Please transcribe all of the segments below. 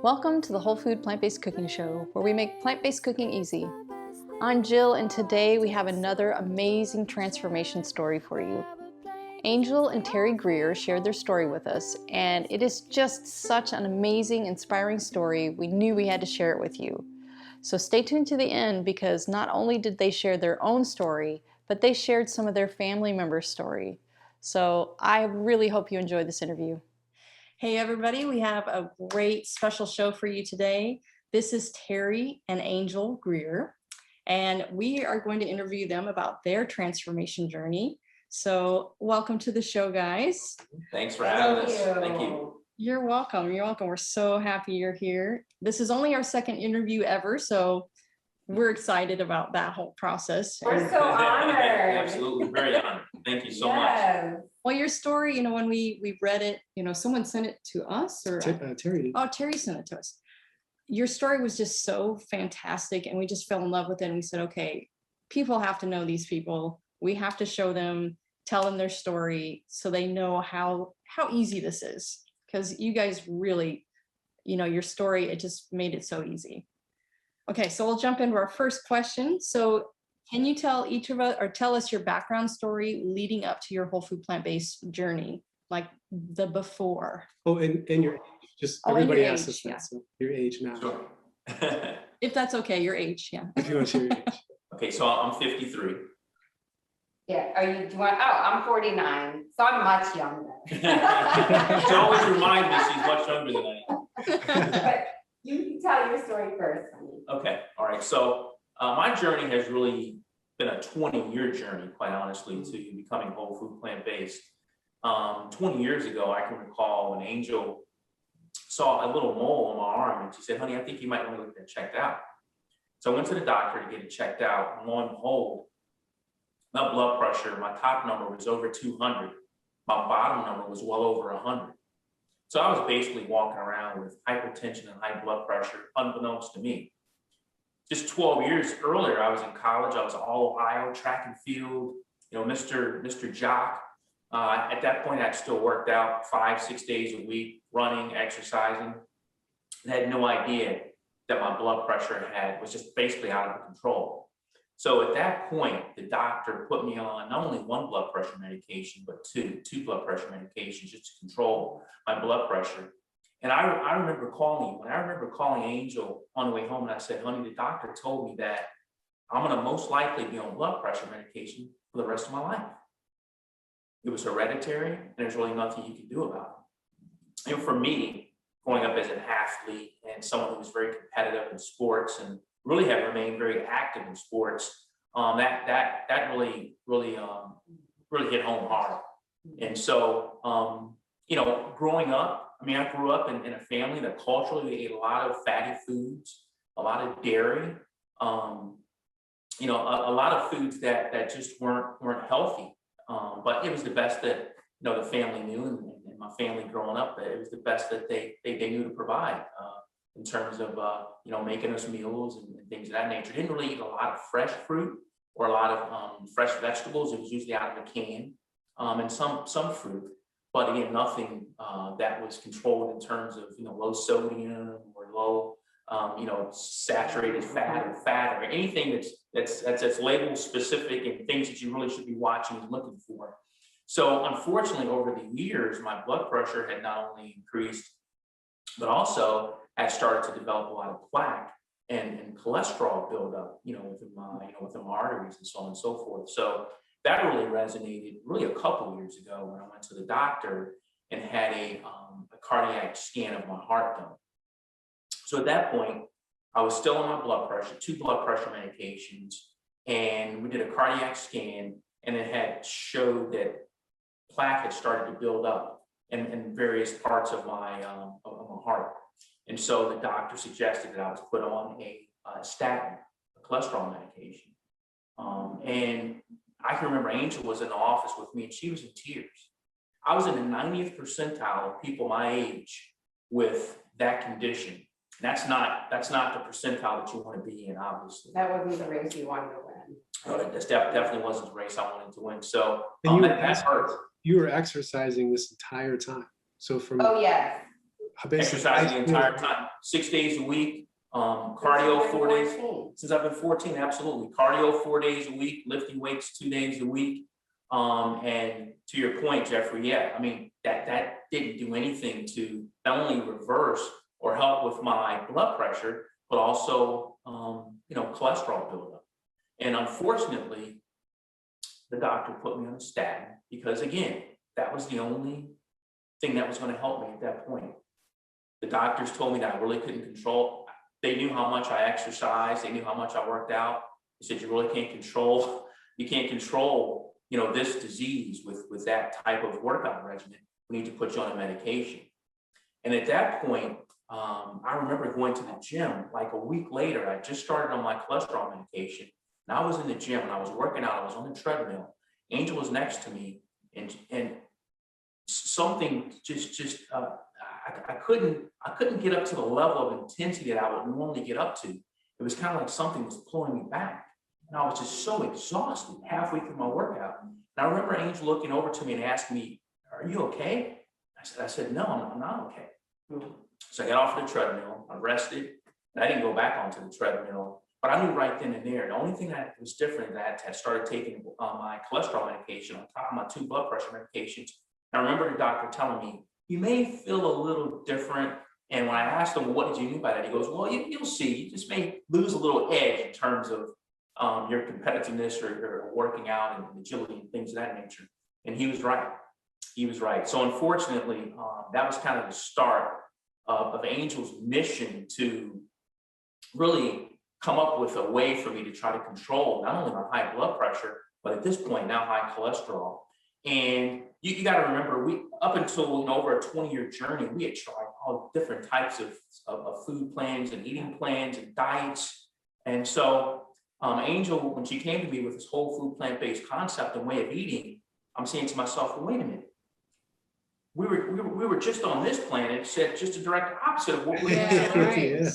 Welcome to the Whole Food Plant-Based Cooking Show, where we make plant-based cooking easy. I'm Jill, and today we have another amazing transformation story for you. Angel and Terry Grier shared their story with us, and it is just such an amazing, inspiring story. We knew we had to share it with you. So stay tuned to the end, because not only did they share their own story, but they shared some of their family members' story. So I really hope you enjoy this interview. Hey everybody, we have a great special show for you today. This is Terry and Angel Grier, and we are going to interview them about their transformation journey. So welcome to the show, guys. Thanks for having us. Thank you. You're welcome. You're welcome. We're so happy you're here. This is only our second interview ever, so we're excited about that whole process. We're so honored. Absolutely, very honored. Thank you so much. Well, your story, when we read it, someone sent it to us, or Terry. Oh, Terry sent it to us. Your story was just so fantastic, and we just fell in love with it. And we said, okay, people have to know these people. We have to show them, tell them their story, so they know how easy this is. Because you guys really, your story, it just made it so easy. Okay, so we'll jump into our first question. So can you tell each of us, or tell us your background story leading up to your whole food plant-based journey, like the before? Oh, and your age. Just everybody asks us that. So your age now. Sure. If that's okay, your age, yeah. If you want to share your age. Okay, so I'm 53. Yeah, do you want, I'm 49, so I'm much younger. She always reminds me she's much younger than I am. But you can tell your story first. Okay, all right. So my journey has really been a 20-year journey, quite honestly, to becoming whole food plant-based. 20 years ago, I can recall when Angel saw a little mole on my arm, and she said, "Honey, I think you might want to get that checked out." So I went to the doctor to get it checked out, and lo and behold, my blood pressure, my top number was over 200. My bottom number was well over 100. So I was basically walking around with hypertension and high blood pressure, unbeknownst to me. Just 12 years earlier, I was in college. I was all Ohio track and field, Mr. Jock. At that point, I'd still worked out 5-6 days a week, running, exercising. I had no idea that my blood pressure was just basically out of control. So at that point, the doctor put me on not only one blood pressure medication, but two blood pressure medications just to control my blood pressure. And I remember calling Angel on the way home, and I said, "Honey, the doctor told me that I'm going to most likely be on blood pressure medication for the rest of my life. It was hereditary, and there's really nothing you can do about it." And for me, growing up as an athlete and someone who was very competitive in sports and really have remained very active in sports, that really hit home hard. And so, growing up, I grew up in a family that culturally ate a lot of fatty foods, a lot of dairy, a lot of foods that just weren't healthy. But it was the best that the family knew, and my family growing up, it was the best that they knew to provide in terms of making us meals and things of that nature. Didn't really eat a lot of fresh fruit or a lot of fresh vegetables. It was usually out of a can, and some fruit. But again, nothing that was controlled in terms of low sodium or low saturated fat or anything that's label specific and things that you really should be watching and looking for. So unfortunately, over the years, my blood pressure had not only increased, but also had started to develop a lot of plaque and cholesterol buildup, within my arteries and so on and so forth. So that really resonated a couple years ago when I went to the doctor and had a cardiac scan of my heart done. So at that point, I was still on my blood pressure, 2 blood pressure medications, and we did a cardiac scan, and it had showed that plaque had started to build up in various parts of my heart. And so the doctor suggested that I was put on a statin, a cholesterol medication. And I can remember Angel was in the office with me, and she was in tears. I was in the 90th percentile of people my age with that condition. That's not the percentile that you want to be in, obviously. That wasn't the race you wanted to win. No, that definitely wasn't the race I wanted to win. So And that hurt. you were exercising this entire time. So from Oh yes. exercising the entire time, 6 days a week, cardio 4 days. Since I've been 14, absolutely. Cardio 4 days a week, lifting weights 2 days a week. And to your point, Jeffrey, yeah, I mean, that didn't do anything to not only reverse or help with my blood pressure, but also, cholesterol buildup. And unfortunately, the doctor put me on a statin because, again, that was the only thing that was going to help me at that point. The doctors told me that I really couldn't control. They knew how much I exercised. They knew how much I worked out. They said, you really can't control, this disease with that type of workout regimen. We need to put you on a medication. And at that point, I remember going to the gym like a week later. I just started on my cholesterol medication. And I was in the gym and I was working out. I was on the treadmill. Angel was next to me, and something I couldn't get up to the level of intensity that I would normally get up to. It was kind of like something was pulling me back. And I was just so exhausted halfway through my workout. And I remember Angel looking over to me and asking me, "Are you okay?" I said, "No, I'm not okay." So I got off the treadmill, I rested, and I didn't go back onto the treadmill. But I knew right then and there, the only thing that was different is that I had started taking my cholesterol medication on top of my 2 blood pressure medications. And I remember the doctor telling me, "You may feel a little different." And when I asked him, "Well, what did you mean by that?" He goes, "Well, you'll see. You just may lose a little edge in terms of your competitiveness or working out and agility and things of that nature." And he was right. He was right. So unfortunately, that was kind of the start of Angel's mission to really come up with a way for me to try to control not only my high blood pressure, but at this point now high cholesterol. And you got to remember, we up until over a 20-year journey, we had tried all different types of food plans and eating plans and diets. And so Angel, when she came to me with this whole food plant-based concept and way of eating, I'm saying to myself, well, wait a minute. We were just on this planet, said just a direct opposite of what we're doing. Right.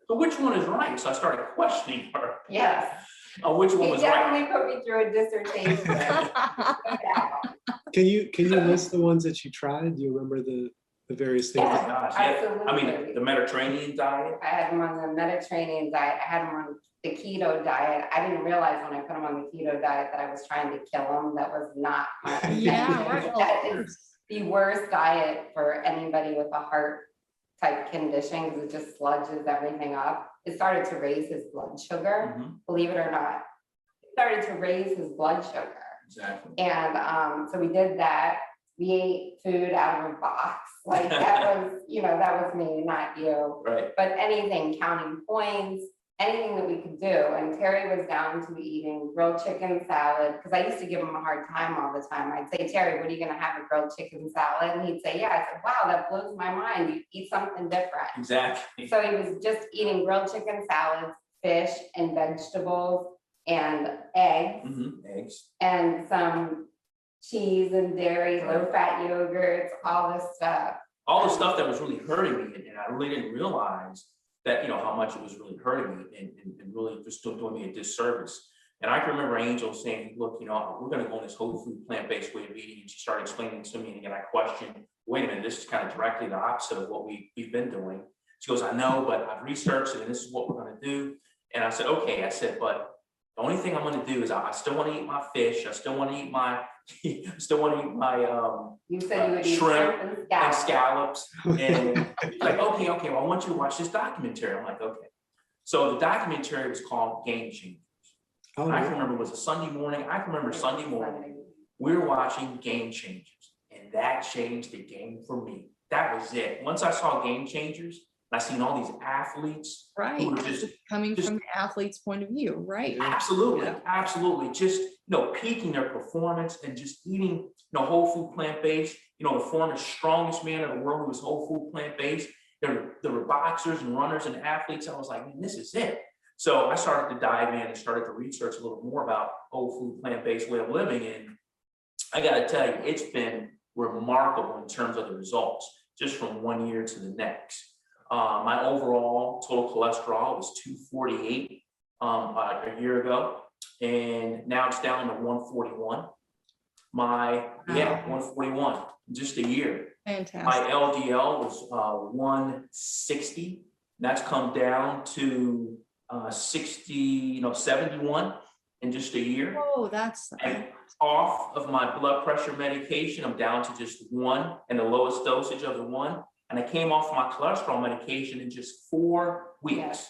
So which one is right? So I started questioning her. Yes. Which one was right? He definitely put me through a dissertation. Can you list the ones that you tried? Do you remember the various things? Oh my gosh, yeah. Absolutely. I mean, the Mediterranean diet. I had him on the Mediterranean diet. I had him on the keto diet. I didn't realize when I put him on the keto diet that I was trying to kill him. That was not my intention. That is the worst diet for anybody with a heart type condition because it just sludges everything up. It started to raise his blood sugar, believe it or not. It started to raise his blood sugar. Exactly. And so we did that. We ate food out of a box. Like that was, that was me, not you. Right. But anything, counting points, anything that we could do. And Terry was down to eating grilled chicken salad because I used to give him a hard time all the time. I'd say, "Terry, what are you going to have, a grilled chicken salad?" And he'd say, "Yeah." I said, "Wow, that blows my mind. You eat something different." Exactly. So he was just eating grilled chicken salads, fish and vegetables and eggs, Eggs. and some cheese and dairy, low-fat yogurts, all this stuff. All the stuff that was really hurting me, and I really didn't realize that, how much it was really hurting me and really just doing me a disservice. And I can remember Angel saying, "Look, we're going to go on this whole food plant-based way of eating." And she started explaining to me, and again, I questioned, "Wait a minute, this is kind of directly the opposite of what we've been doing." She goes, "I know, but I've researched it, and this is what we're going to do." And I said, "Okay." I said, "But the only thing I'm going to do is I still want to eat my fish. I still want to eat my, you said you would eat shrimp and scallops." And like, okay, well, I want you to watch this documentary. I'm like, okay. So the documentary was called Game Changers. Oh, I can remember it was a Sunday morning. I can remember Sunday morning, we were watching Game Changers, and that changed the game for me. That was it. Once I saw Game Changers, I seen all these athletes, right, who were just coming from the athlete's point of view, right? Absolutely, absolutely. Just peaking their performance and just eating, whole food plant-based. The former strongest man in the world who was whole food plant-based. There were boxers and runners and athletes. I was like, man, this is it. So I started to dive in and started to research a little more about whole food plant-based way of living. And I got to tell you, it's been remarkable in terms of the results, just from one year to the next. My overall total cholesterol was 248 a year ago, and now it's down to 141. 141 in just a year. Fantastic. My LDL was 160. That's come down to 71 in just a year. Oh, that's And off of my blood pressure medication, I'm down to just 1 and the lowest dosage of the 1. And I came off my cholesterol medication in just 4 weeks.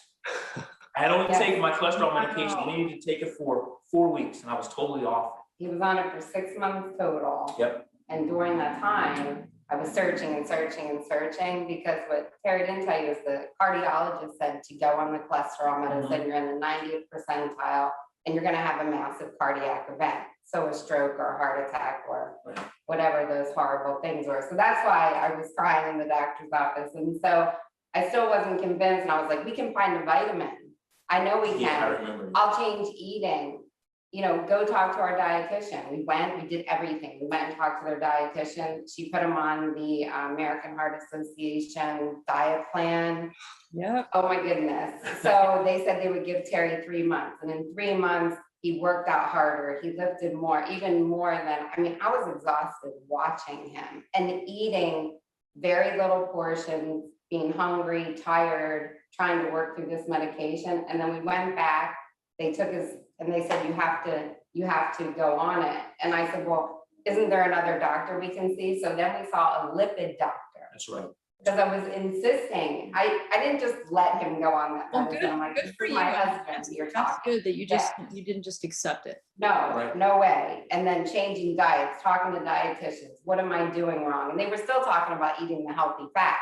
I had only taken my cholesterol medication. I needed to take it for 4 weeks, and I was totally off. He was on it for 6 months total. Yep. And during that time, I was searching and searching and searching, because what Terry didn't tell you is the cardiologist said to go on the cholesterol medicine, you're in the 90th percentile, and you're gonna have a massive cardiac event. So a stroke or a heart attack or whatever those horrible things were. So that's why I was crying in the doctor's office. And so I still wasn't convinced, and I was like, we can find a vitamin. I know we Yeah, I can. remember. I'll change eating. You know, go talk to our dietitian. We went, we did everything. We went and talked to their dietitian. She put him on the American Heart Association diet plan. Yep. Oh my goodness. So they said they would give Terry 3 months, and in 3 months, he worked out harder. He lifted more, even more than, I mean, I was exhausted watching him and eating very little portions, being hungry, tired, trying to work through this medication. And then we went back, they took his, and they said, you have to go on it. And I said, well, isn't there another doctor we can see? So then we saw a lipid doctor. That's right. Because I was insisting, I didn't just let him go on that Well, medicine. I'm like, good this for is you. my husband you're That's talking. good that you you didn't just accept it. No, Right. no way. And then changing diets, talking to dietitians, what am I doing wrong? And they were still talking about eating the healthy fats.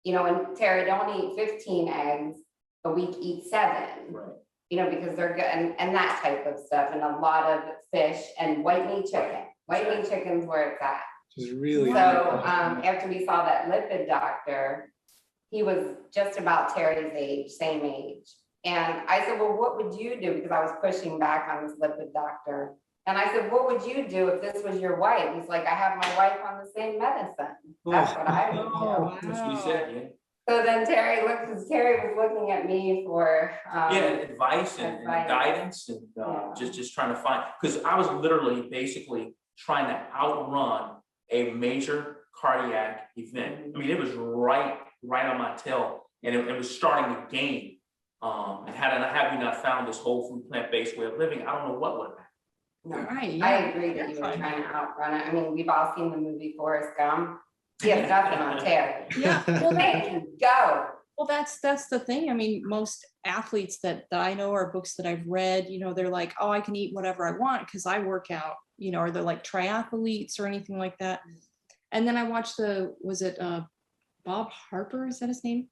You know, and Terry, don't eat 15 eggs a week, eat 7. Right. You know, because they're good, and that type of stuff, and a lot of fish and white meat chicken. White meat chicken's where it's at. Which is really. So after we saw that lipid doctor, he was just about Terry's age, same age. And I said, well, what would you do? Because I was pushing back on this lipid doctor. And I said, what would you do if this was your wife? He's like, I have my wife on the same medicine. That's what I would do. Oh, That's what he said, yeah. So then Terry was looking at me for Advice and advice. guidance and just trying to find, because I was literally basically trying to outrun a major cardiac event. I mean, it was right on my tail, and it was starting to gain. And had we not found this whole food plant-based way of living, I don't know what would have happened. no. Right, I yeah. agree that you were Terrifying. trying to outrun it. I mean, we've all seen the movie Forrest Gump. He has nothing on Terry. Yeah. Well, Make him go. Well, that's the thing. I mean, most athletes that I know, or books that I've read, you know, they're like, oh, I can eat whatever I want because I work out, you know, or they're like triathletes or anything like that. And then I watched was it Bob Harper, is that his name?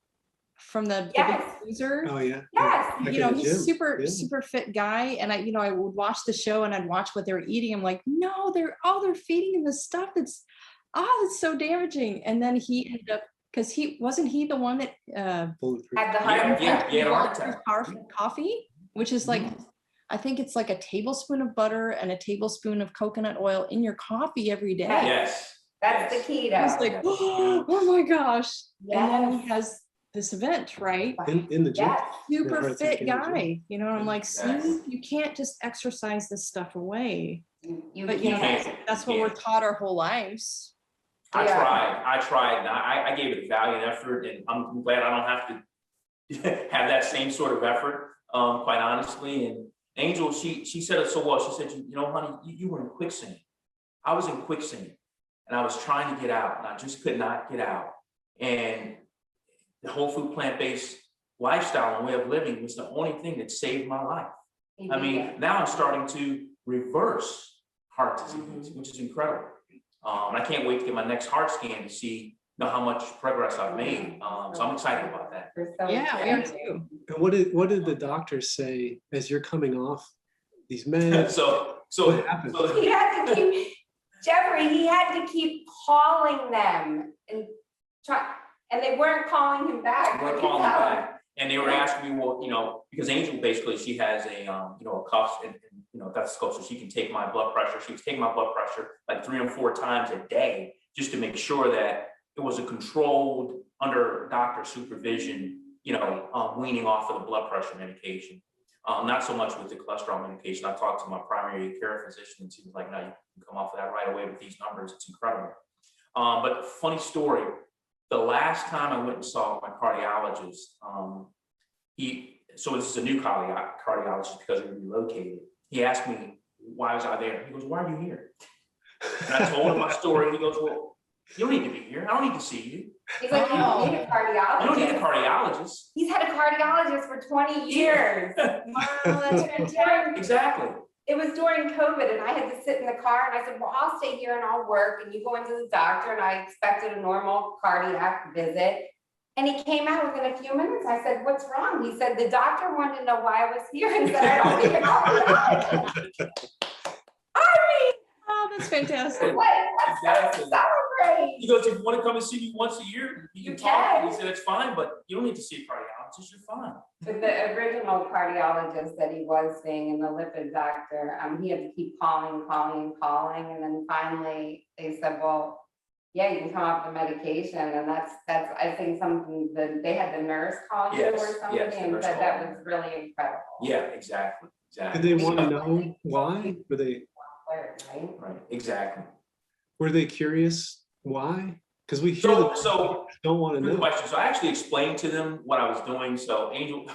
From the Big Yes. Loser. Oh, yeah. Yes. Back You know, in the he's gym. super Yeah. fit guy, and I would watch the show and I'd watch what they were eating. I'm like, no, they're feeding him the stuff that's so damaging. And then he ended up, because he the one that Bulletproof. Had the heart attack. Yeah, heart attack. coffee, which is like, I think it's like a tablespoon of butter and a tablespoon of coconut oil in your coffee every day. Yes. That's yes. the keto. I was like, oh my gosh. And then he Yes. has this event, right? In the gym. Yes. Super heart fit attack in the gym. guy, you know, and I'm like, see, Yes. you can't just exercise this stuff away. You But you know, can't. that's what we're taught our whole lives. I Yeah. tried, and I gave it valiant effort, and I'm glad I don't have to have that same sort of effort, quite honestly. And Angel, she said it so well. She said, you know, honey, you were in quicksand. I was in quicksand, and I was trying to get out, and I just could not get out. And the whole food plant-based lifestyle and way of living was the only thing that saved my life. I mean, now I'm starting to reverse heart disease, which is incredible. And I can't wait to get my next heart scan to see how much progress I've made. So I'm excited about that. Yeah, we are too. And what did the doctors say as you're coming off these meds? So What happened? He had to keep, Jeffrey, he had to keep calling them and and they weren't calling him back. we're calling them back, and they were asking me, well, because Angel basically, she has a a cuff and that's so she can take my blood pressure. She was taking my blood pressure like 3 or 4 times a day just to make sure that it was a controlled, under doctor supervision, weaning off of the blood pressure medication. Not so much with the cholesterol medication. I talked to my primary care physician, and she was like, no, you can come off of that right away with these numbers. It's incredible. But funny story, the last time I went and saw my cardiologist, so this is a new cardiologist because we relocated. He asked me, why was I there? He goes, why are you here? And I told him my story. He goes, well, you don't need to be here. I don't need to see you. He's like, you don't need a cardiologist. You don't need a cardiologist. He's had a cardiologist for 20 years. Wow, that's fantastic. Exactly. It was during COVID and I had to sit in the car and I said, well, I'll stay here and I'll work. And you go into the doctor, and I expected a normal cardiac visit. And he came out within a few minutes. I said, what's wrong? He said, the doctor wanted to know why I was here and said, I don't need a cardiologist. Oh, that's fantastic. Let's celebrate. He goes, if you want to come and see me once a year, you can talk. He said, it's fine, but you don't need to see a cardiologist. You're fine. But the original cardiologist that he was seeing, and the lipid doctor, he had to keep calling. And then finally they said, well, yeah, you can come off the medication. And that's I think something that they had the nurse call you or something, and said that was really incredible. Yeah, exactly. Did they want to know why? Right, exactly. Were they curious why? Because we hear that So don't want to good know. question. So I actually explained to them what I was doing. So Angel,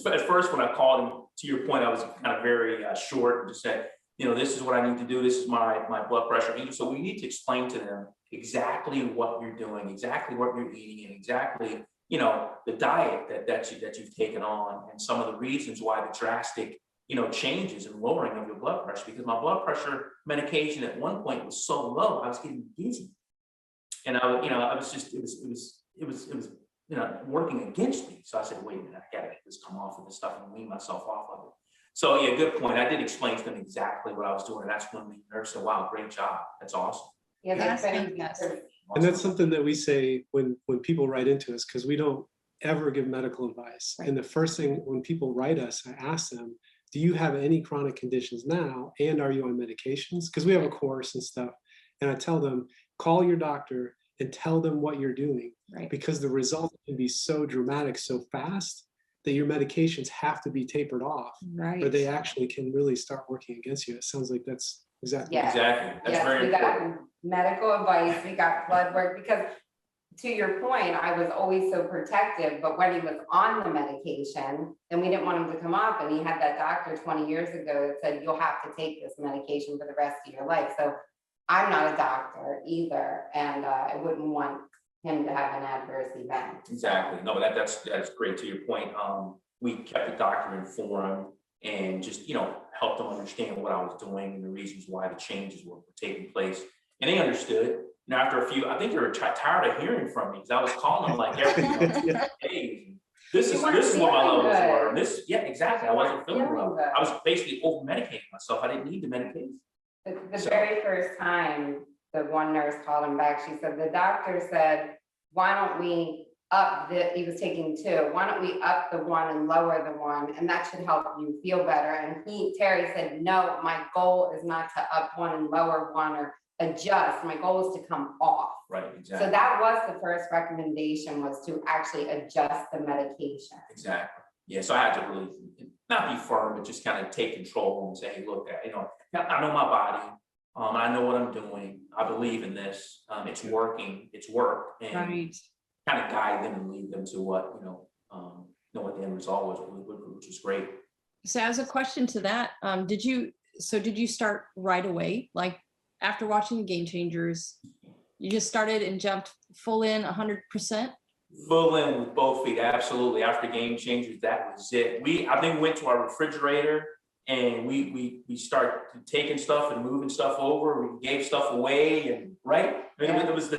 at first when I called him, to your point, I was kind of very short and just said, this is what I need to do. This is my blood pressure. So we need to explain to them exactly what you're doing, exactly what you're eating, and exactly, the diet that you've taken on, and some of the reasons why the drastic, changes and lowering of your blood pressure. Because my blood pressure medication at one point was so low, I was getting dizzy, and I was just, it was working against me. So I said, wait a minute, I gotta get this come off of this stuff and wean myself off of it. So yeah, good point. I did explain to them exactly what I was doing. And that's when the nurse said, wow, great job. That's awesome. Yeah, That's that's fantastic. And that's something that we say when people write into us, because we don't ever give medical advice. Right. And the first thing when people write us, I ask them, do you have any chronic conditions now? And are you on medications? Because we have a course and stuff. And I tell them, call your doctor and tell them what you're doing. Right. Because the results can be so dramatic, so fast, that your medications have to be tapered off, Right. or they actually can really start working against you. It sounds like that's exactly. Yeah. Exactly. That's Yes, very we important. got medical advice, we got blood work, because to your point, I was always so protective, but when he was on the medication, then we didn't want him to come off, and he had that doctor 20 years ago that said, you'll have to take this medication for the rest of your life. So I'm not a doctor either, and I wouldn't want him to have an adverse event. Exactly. No, but that's great to your point. We kept the doctor informed and just, helped them understand what I was doing and the reasons why the changes were taking place. And they understood. And after a few, I think they were tired of hearing from me because I was calling them like every day. This is what my levels were. Yeah, exactly. I wasn't feeling well. I was basically over medicating myself. I didn't need the medication. The very first time the one nurse called him back, she said, the doctor said, why don't we up he was taking 2, why don't we up the 1 and lower the 1, and that should help you feel better. And Terry said, no, my goal is not to up 1 and lower 1 or adjust. My goal is to come off. Right, exactly. So that was the first recommendation, was to actually adjust the medication. Exactly. Yeah, so I had to really not be firm, but just kind of take control and say, hey, look, I know my body. I know what I'm doing. I believe in this. It's working. It's worked. And Right. kind of guide them and lead them to what, know what the end result was, which was great. So as a question to that, did you start right away? Like after watching the Game Changers, you just started and jumped full in 100%? Full in with both feet, absolutely. After Game Changers, that was it. I think we went to our refrigerator and we started taking stuff and moving stuff over. We gave stuff away, and right. It was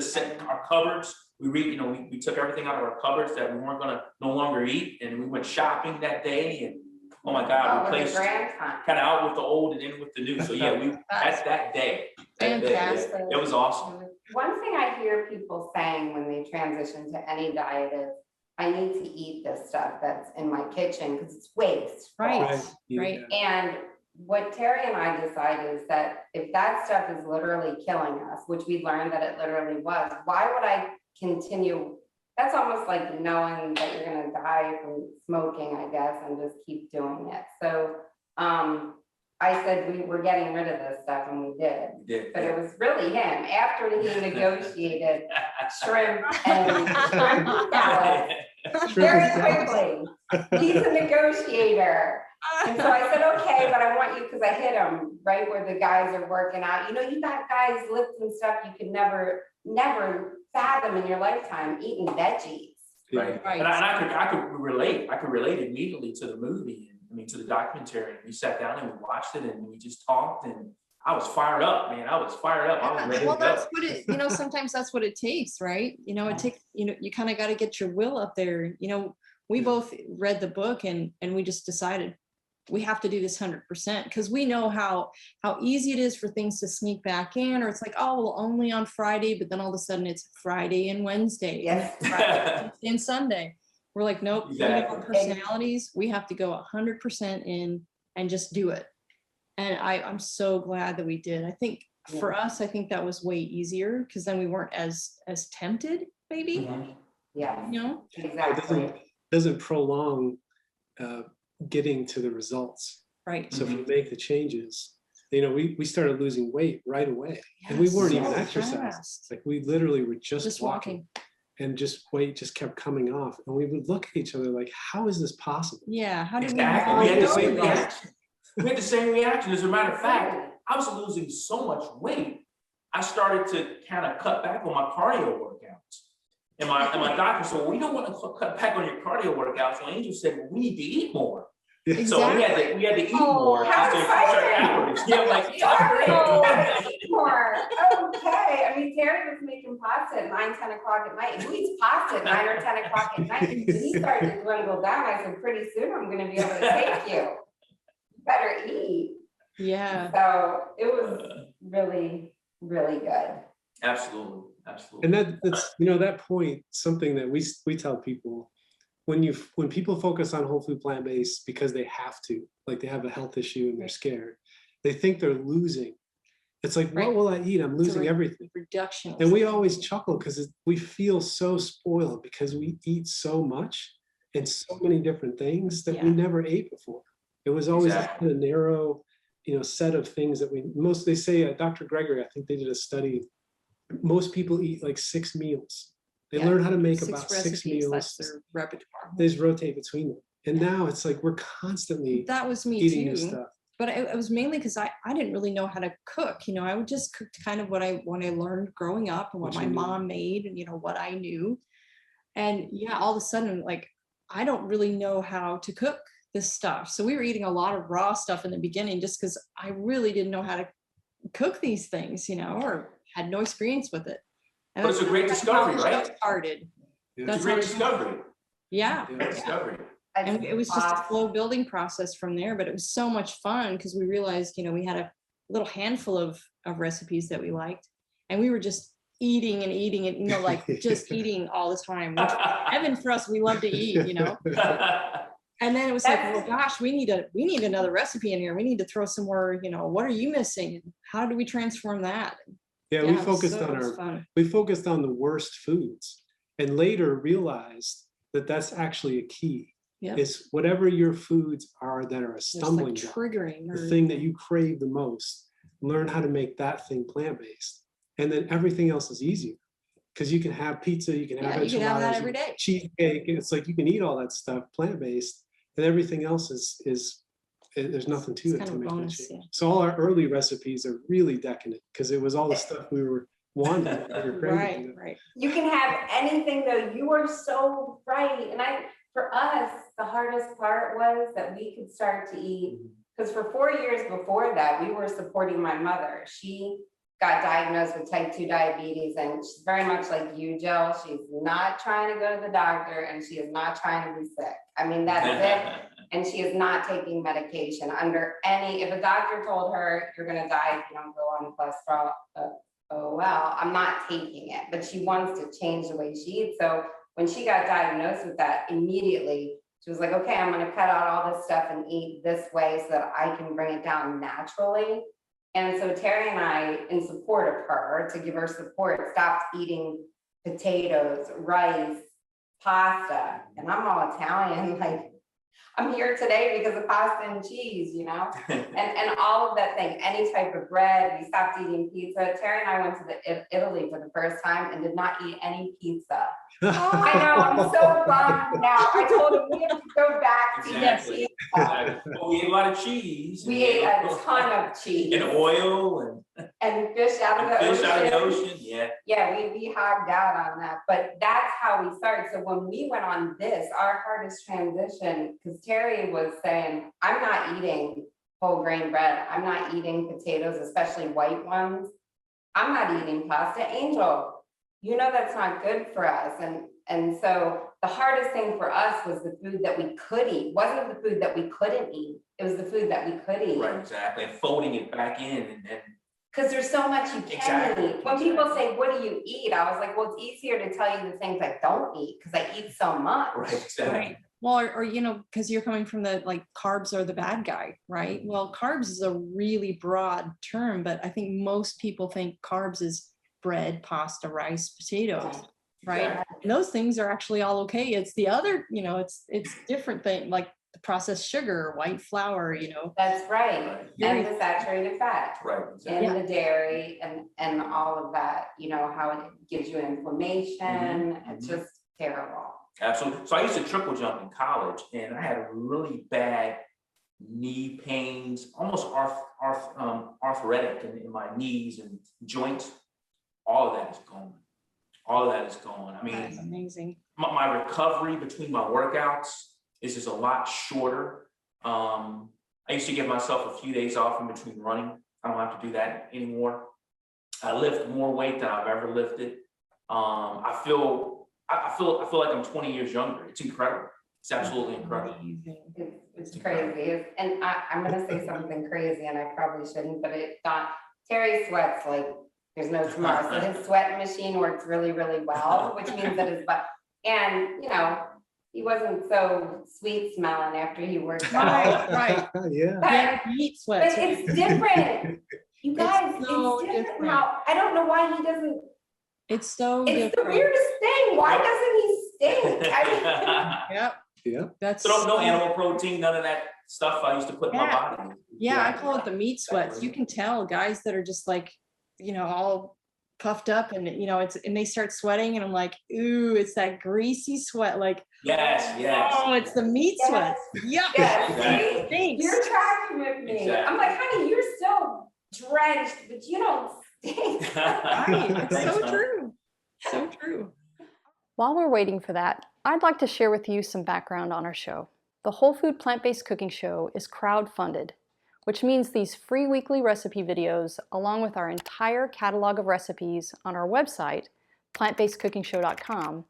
our cupboards. We took everything out of our cupboards that we weren't gonna no longer eat, and we went shopping that day. And oh my God, we placed kind of out with the old and in with the new. So yeah, that's that day. Fantastic. It was awesome. One thing I hear people saying when they transition to any diet is, I need to eat this stuff that's in my kitchen because it's waste. Right. Yeah. And what Terry and I decided is that if that stuff is literally killing us, which we learned that it literally was, why would I continue? That's almost like knowing that you're going to die from smoking, I guess, and just keep doing it. So I said we were getting rid of this stuff, and we did. But it was really him, after he negotiated shrimp and shrimp salad very quickly. He's a negotiator. And so I said, okay, but I want you, because I hit him right where the guys are working out. You know, you got guys lifting stuff you could never fathom in your lifetime, eating veggies. Right. And I could relate. I could relate immediately to the movie. I mean, to the documentary. We sat down and we watched it, and we just talked, and I was fired up, man. I was fired up. I was ready to go. That's what it, you know, sometimes that's what it takes, right? You know, it takes, you know, you kind of got to get your will up there. You know, we both read the book, and we just decided we have to do this 100%, because we know how easy it is for things to sneak back in, or it's like, oh, well, only on Friday, but then all of a sudden it's Friday and Wednesday, Yes. and Friday and Sunday. We're like, nope, Exactly. we have our personalities, we have to go 100% in and just do it. And I'm so glad that we did. I think for us, I think that was way easier, because then we weren't as tempted, maybe. Yeah, You know, exactly. It doesn't prolong getting to the results. right? So if you make the changes, you know, we started losing weight right away, and we weren't even So exercising. fast. Like, we literally were just walking. and just weight just kept coming off, and we would look at each other like, how is this possible? Yeah. How did Exactly. we We had the know same this? reaction. We had the same reaction. As a matter of fact, I was losing so much weight, I started to kind of cut back on my cardio workouts. And my doctor said, well, we don't want to cut back on your cardio workouts. So Angel said, well, we need to eat more. So we had to eat more how just to increase our exciting. calories. Yeah, I'm like, Oh, yeah, more. Okay. I mean, Terry was making pasta at 9, 10 o'clock at night. Who eats pasta at 9 or 10 o'clock at night? When he started to dwindle down, I said, pretty soon I'm going to be able to take you. You better eat. Yeah. So it was really, really good. Absolutely. And that's, you know, that point, something that we tell people, when people focus on whole food plant-based because they have to, like they have a health issue and they're scared, they think they're losing. It's like, what will I eat? I'm losing everything. Reduction. And we always chuckle because we feel so spoiled because we eat so much and so many different things that we never ate before. It was always a narrow, you know, set of things that they say, Dr. Gregory, I think they did a study, most people eat like 6 meals. They learn how to make about 6 meals. That's their repertoire. They just rotate between them. And now it's like we're constantly That was me eating new too. stuff. But it was mainly because I didn't really know how to cook. You know, I would just cook kind of what I learned growing up and what my mom made, and you know what I knew. And yeah, all of a sudden, like, I don't really know how to cook this stuff. So we were eating a lot of raw stuff in the beginning just because I really didn't know how to cook these things, you know, or had no experience with it. And But it's a great discovery, how the show right? started. Yeah. It's a great discovery. Yeah. Great discovery. And it was just a slow building process from there, but it was so much fun because we realized, you know, we had a little handful of recipes that we liked, and we were just eating and eating and, you know, like just eating all the time. Which, heaven for us, we love to eat, you know. And then it was like, well, gosh, we need another recipe in here. We need to throw some more, you know, what are you missing? How do we transform that? Yeah, we focused we focused on the worst foods, and later realized that that's actually a key. Yep. It's whatever your foods are that are a stumbling block, triggering, the thing that you crave the most, learn how to make that thing plant-based. And then everything else is easier. Because you can have pizza, you can have you can have that every day. Cheesecake. It's like you can eat all that stuff plant-based, and everything else is there's nothing to it to make that change. So all our early recipes are really decadent because it was all the stuff we were wanting. Right. You can have anything though. You are so right. And for us, the hardest part was that we could start to eat, because for 4 years before that, we were supporting my mother. She got diagnosed with type 2 diabetes, and she's very much like you, Jill. She's not trying to go to the doctor, and she is not trying to be sick. I mean, that's it. And she is not taking medication under if a doctor told her you're going to die if you don't go on cholesterol, oh, well, I'm not taking it, but she wants to change the way she eats. So when she got diagnosed with that, immediately she was like, okay, I'm going to cut out all this stuff and eat this way so that I can bring it down naturally. And so Terry and I, in support of her, to give her support, stopped eating potatoes, rice, pasta. And I'm all Italian, like, I'm here today because of pasta and cheese, you know, and all of that thing, any type of bread. We stopped eating pizza. Terry and I went to Italy for the first time and did not eat any pizza. I know, I'm so bummed now. I told him we have to go back to eat pizza. Well, we ate a lot of cheese. We ate a ton of cheese. And oil and fish out of the fish ocean. out of the ocean, yeah. Yeah, we hogged out on that, but that's how we started. So when we went on this, our hardest transition, because Terry was saying, I'm not eating whole grain bread. I'm not eating potatoes, especially white ones. I'm not eating pasta. Angel, you know that's not good for us. And so the hardest thing for us was the food that we could eat. It wasn't the food that we couldn't eat. It was the food that we could eat. Right, exactly. And folding it back in and then. Because there's so much you can Exactly, eat. When people say, what do you eat? I was like, well, it's easier to tell you the things I don't eat because I eat so much. Right, exactly. Right. Well, or you know, because you're coming from the like carbs are the bad guy, right? Well, carbs is a really broad term, but I think most people think carbs is bread, pasta, rice, potatoes, right? Exactly. And those things are actually all okay. It's the other, you know, it's different thing like the processed sugar, white flour, you know. That's right. Very- And the saturated fat. Right, exactly. And the dairy and all of that, you know, how it gives you inflammation. It's just terrible. Absolutely. So I used to triple jump in college and I had really bad knee pains, almost arthritic in my knees and joints. All of that is gone. All of that is gone. I That's mean, amazing. my recovery between my workouts is just a lot shorter. I used to give myself a few days off in between running. I don't have to do that anymore. I lift more weight than I've ever lifted. I feel like I'm 20 years younger. It's incredible. It's absolutely incredible. Amazing. It's crazy. And I'm going to say something crazy and I probably shouldn't, but it's not. Terry sweats like there's no tomorrow. So his sweat machine works really, really well, which means that his butt, and you know, he wasn't so sweet smelling after he worked out. Right. Yeah. Yeah, meat But sweats. it's different. You guys, it's, so different different. now. I don't know why he doesn't. It's so It's the different. weirdest thing. Why doesn't he stink? I Yep. Yeah. That's So no animal protein, none of that stuff I used to put in my Yeah. body. Yeah, I call it the meat sweats. You can tell guys that are just like, you know, all puffed up and you know, and they start sweating and I'm like, ooh, it's that greasy sweat. Like, Yes. oh, it's the meat Yes. sweats. Yeah. Yes, Exactly. Thanks. You're tracking with me. Exactly. I'm like, honey, you're still drenched, but you don't stink. Right. It's Thanks, so hon. true. So true. While we're waiting for that, I'd like to share with you some background on our show. The Whole Food Plant-Based Cooking Show is crowd-funded, which means these free weekly recipe videos, along with our entire catalog of recipes on our website, plantbasedcookingshow.com,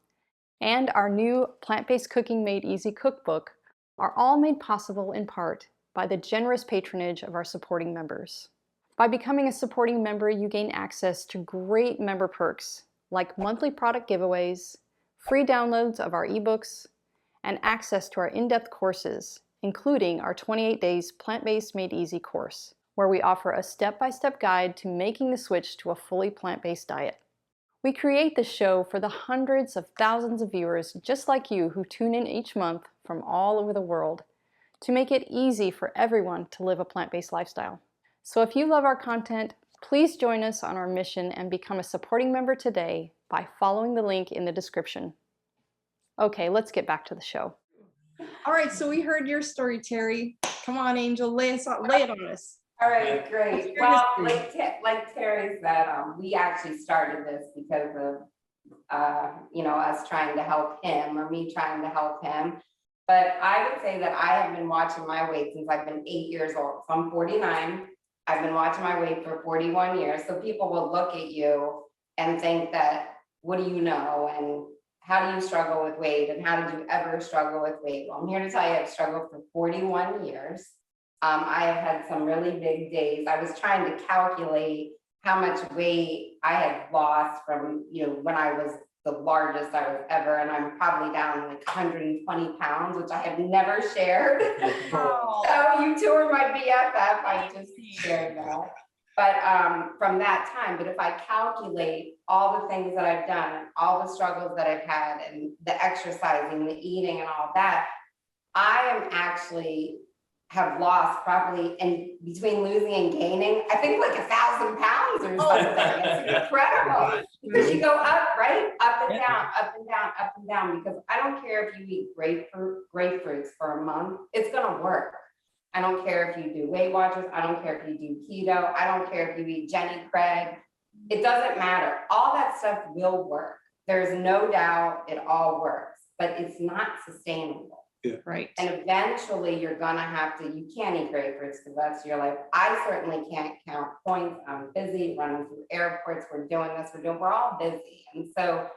and our new Plant-Based Cooking Made Easy cookbook are all made possible in part by the generous patronage of our supporting members. By becoming a supporting member, you gain access to great member perks like monthly product giveaways, free downloads of our ebooks, and access to our in-depth courses, including our 28 Days Plant-Based Made Easy course, where we offer a step-by-step guide to making the switch to a fully plant-based diet. We create this show for the hundreds of thousands of viewers just like you who tune in each month from all over the world to make it easy for everyone to live a plant-based lifestyle. So if you love our content, please join us on our mission and become a supporting member today by following the link in the description. Okay, let's get back to the show. All right, so we heard your story, Terry. Come on, Angel, lay it on us. All right, great. What's your Well, history? like Terry said, we actually started this because of, you know, us trying to help him or me trying to help him. But I would say that I have been watching my weight since I've been 8 years old. So I'm 49. I've been watching my weight for 41 years. So people will look at you and think that, what do you know? And how do you struggle with weight? And how did you ever struggle with weight? Well, I'm here to tell you I've struggled for 41 years. I have had some really big days. I was trying to calculate how much weight I had lost from, you know, when I was the largest I was ever, and I'm probably down like 120 pounds, which I have never shared. So you two are my BFF, I just shared that. But from that time, but if I calculate all the things that I've done, and all the struggles that I've had, and the exercising, the eating and all that, I am actually have lost probably, and between losing and gaining, I think like 1,000 pounds or something. It's incredible. Because you go up, right? Up and down, up and down, up and down. Because I don't care if you eat grapefruits for a month, it's gonna work. I don't care if you do Weight Watchers, I don't care if you do keto, I don't care if you eat Jenny Craig. It doesn't matter. All that stuff will work. There's no doubt it all works, but it's not sustainable. Right. And eventually you're gonna have to, you can't eat grapefruits because that's your life. I certainly can't count points. I'm busy running through airports. We're doing this, we're all busy. And so,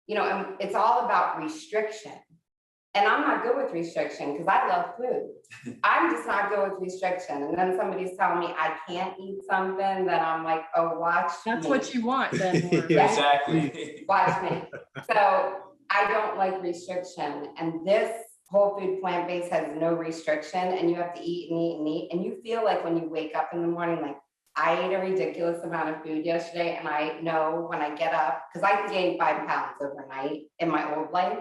you know, and it's all about restriction. And I'm not good with restriction because I love food. I'm just not good with restriction. And then somebody's telling me I can't eat something that I'm like, oh, watch That's me. what you want then. Laura. Yeah. Exactly. Watch me. So I don't like restriction. And this whole food plant-based has no restriction, and you have to eat and eat and eat. And you feel like when you wake up in the morning, like I ate a ridiculous amount of food yesterday. And I know when I get up, because I gained 5 pounds overnight in my old life.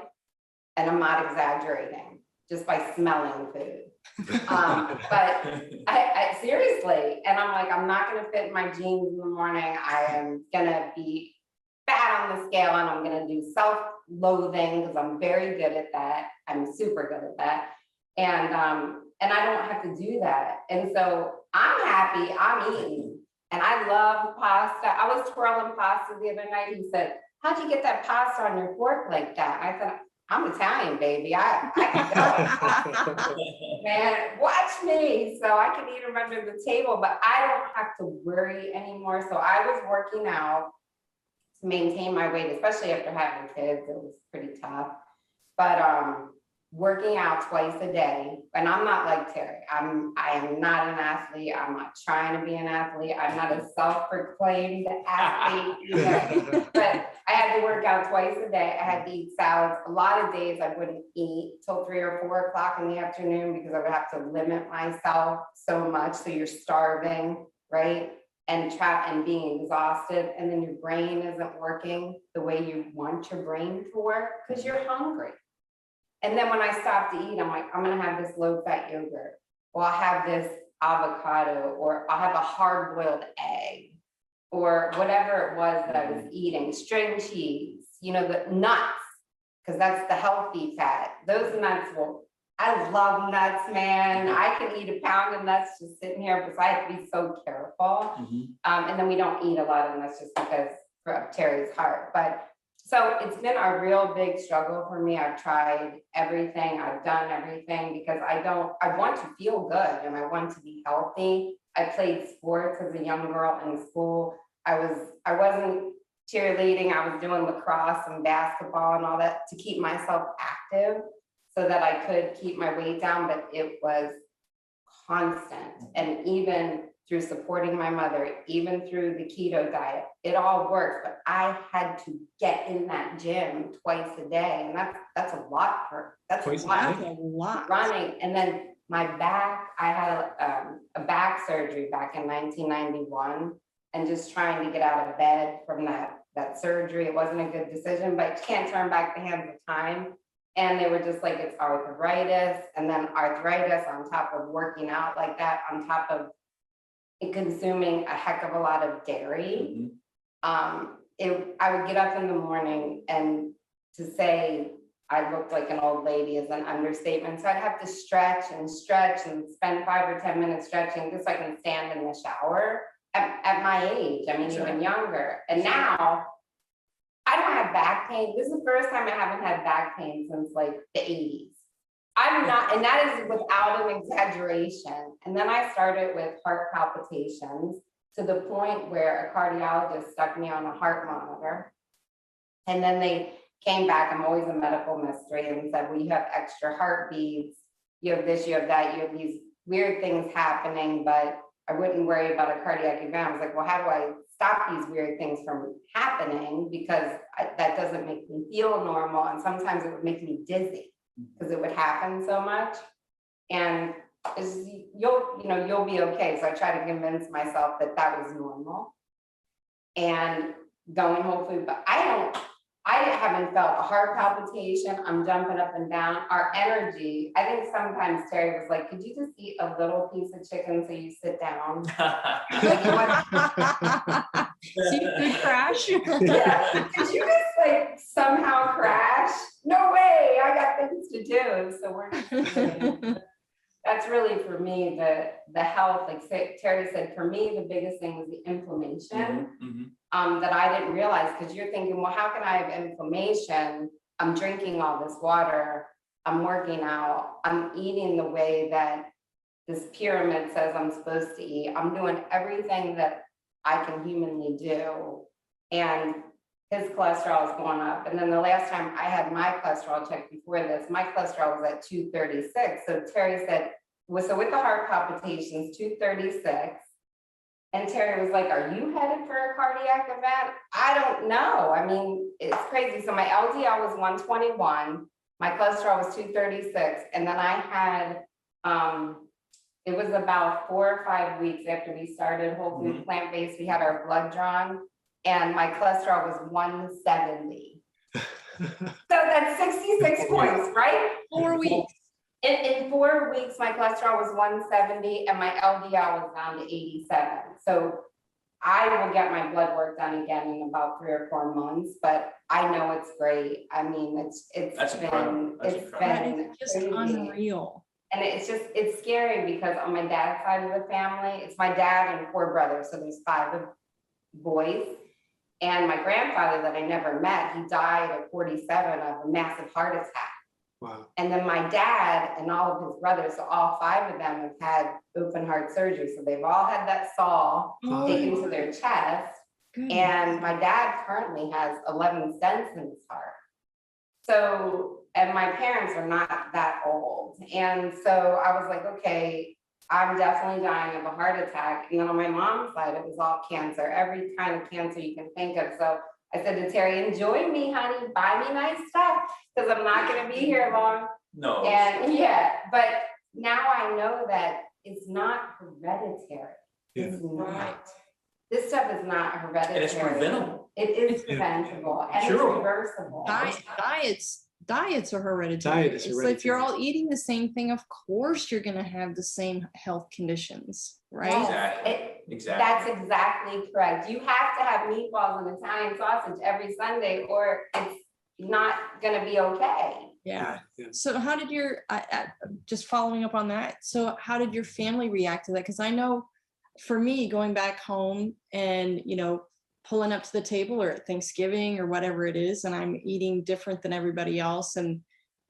And I'm not exaggerating, just by smelling food. But I seriously, and I'm like, I'm not gonna fit in my jeans in the morning. I am gonna be fat on the scale, and I'm gonna do self-loathing because I'm very good at that. I'm super good at that. And I don't have to do that. And so I'm happy, I'm eating. And I love pasta. I was twirling pasta the other night. He said, how'd you get that pasta on your fork like that? I said, I'm Italian, baby. I can go. Man, watch me. So I can eat them under the table, but I don't have to worry anymore. So I was working out to maintain my weight, especially after having kids. It was pretty tough. But working out twice a day, and I'm not like Terry. I am not an athlete. I'm not trying to be an athlete. I'm not a self-proclaimed athlete either. But I had to work out twice a day. I had to eat salads. A lot of days I wouldn't eat till 3 or 4 o'clock in the afternoon because I would have to limit myself so much. So you're starving, right? And trapped and being exhausted. And then your brain isn't working the way you want your brain to work because you're hungry. And then when I stop to eat, I'm like, I'm gonna have this low-fat yogurt, or I'll have this avocado, or I'll have a hard-boiled egg, or whatever it was that I was eating, string cheese, you know, the nuts, because that's the healthy fat. Those nuts I love nuts, man. I can eat a pound of nuts just sitting here because I have to be so careful. And then we don't eat a lot of nuts just because of Terry's heart. But so it's been a real big struggle for me. I've tried everything, I've done everything because I want to feel good and I want to be healthy. I played sports as a young girl in school. I wasn't cheerleading, I was doing lacrosse and basketball and all that to keep myself active so that I could keep my weight down, but it was constant. And even through supporting my mother, even through the keto diet, it all worked, but I had to get in that gym twice a day. And that's a lot that's a lot running. And then my back, I had a back surgery back in 1991 and just trying to get out of bed from that surgery. It wasn't a good decision, but you can't turn back the hands of time. And they were just like, it's arthritis, and then arthritis on top of working out like that, on top of it consuming a heck of a lot of dairy. I would get up in the morning, and to say I looked like an old lady is an understatement. So I'd have to stretch and spend 5 or 10 minutes stretching just so I can stand in the shower at my age. I mean, even younger. And now I don't have back pain. This is the first time I haven't had back pain since like the 80s. I'm not, and that is without an exaggeration. And then I started with heart palpitations to the point where a cardiologist stuck me on a heart monitor. And then they came back, I'm always a medical mystery, and said, well, you have extra heartbeats, you have this, you have that, you have these weird things happening, but I wouldn't worry about a cardiac event. I was like, well, how do I stop these weird things from happening? Because that doesn't make me feel normal. And sometimes it would make me dizzy because it would happen so much. And you'll be okay. So I try to convince myself that that was normal and going whole food, but I I haven't felt a heart palpitation. I'm jumping up and down. Our energy, I think sometimes Terry was like, could you just eat a little piece of chicken so you sit down? Like, you want- See, good crash. yeah. Could you just like somehow crash? No way, I got things to do. So we're just that's really for me, the health, like Terry said, for me, the biggest thing was the inflammation. That I didn't realize, because you're thinking, well, how can I have inflammation? I'm drinking all this water, I'm working out, I'm eating the way that this pyramid says I'm supposed to eat. I'm doing everything that I can humanly do. And his cholesterol is going up. And then the last time I had my cholesterol checked before this, my cholesterol was at 236. So Terry said, well, so with the heart palpitations, 236. And Terry was like, are you headed for a cardiac event? I don't know. I mean, it's crazy. So my LDL was 121. My cholesterol was 236. And then I had, it was about 4 or 5 weeks after we started whole food plant-based, we had our blood drawn. And my cholesterol was 170. So that's 66 points, right? 4 weeks. In 4 weeks, my cholesterol was 170 and my LDL was down to 87. So I will get my blood work done again in about 3 or 4 months, but I know it's great. I mean, it's been Just crazy. unreal. And it's scary because on my dad's side of the family, it's my dad and 4 brothers. So there's 5 boys. And my grandfather that I never met, he died at 47 of a massive heart attack. Wow. And then my dad and all of his brothers, so all 5 of them have had open heart surgery. So they've all had that saw taken to their chest. Goodness. And my dad currently has 11 stents in his heart. So, and my parents are not that old. And so I was like, okay, I'm definitely dying of a heart attack. And then on my mom's side, it was all cancer, every kind of cancer you can think of. So I said to Terry, enjoy me, honey, buy me nice stuff, because I'm not going to be here long. No. And yeah, but now I know that it's not hereditary. Yeah. It's not. This stuff is not hereditary. And it's preventable. It is preventable and it's reversible. Diets are hereditary. Diet is So if you're hereditary. all eating the same thing, of course you're gonna have the same health conditions, right? Yes, Exactly. That's exactly correct. You have to have meatballs and Italian sausage every Sunday or it's not gonna be okay. Yeah. Yeah. So how did just following up on that, so how did your family react to that? Because I know for me, going back home and, pulling up to the table or at Thanksgiving or whatever it is, and I'm eating different than everybody else. And,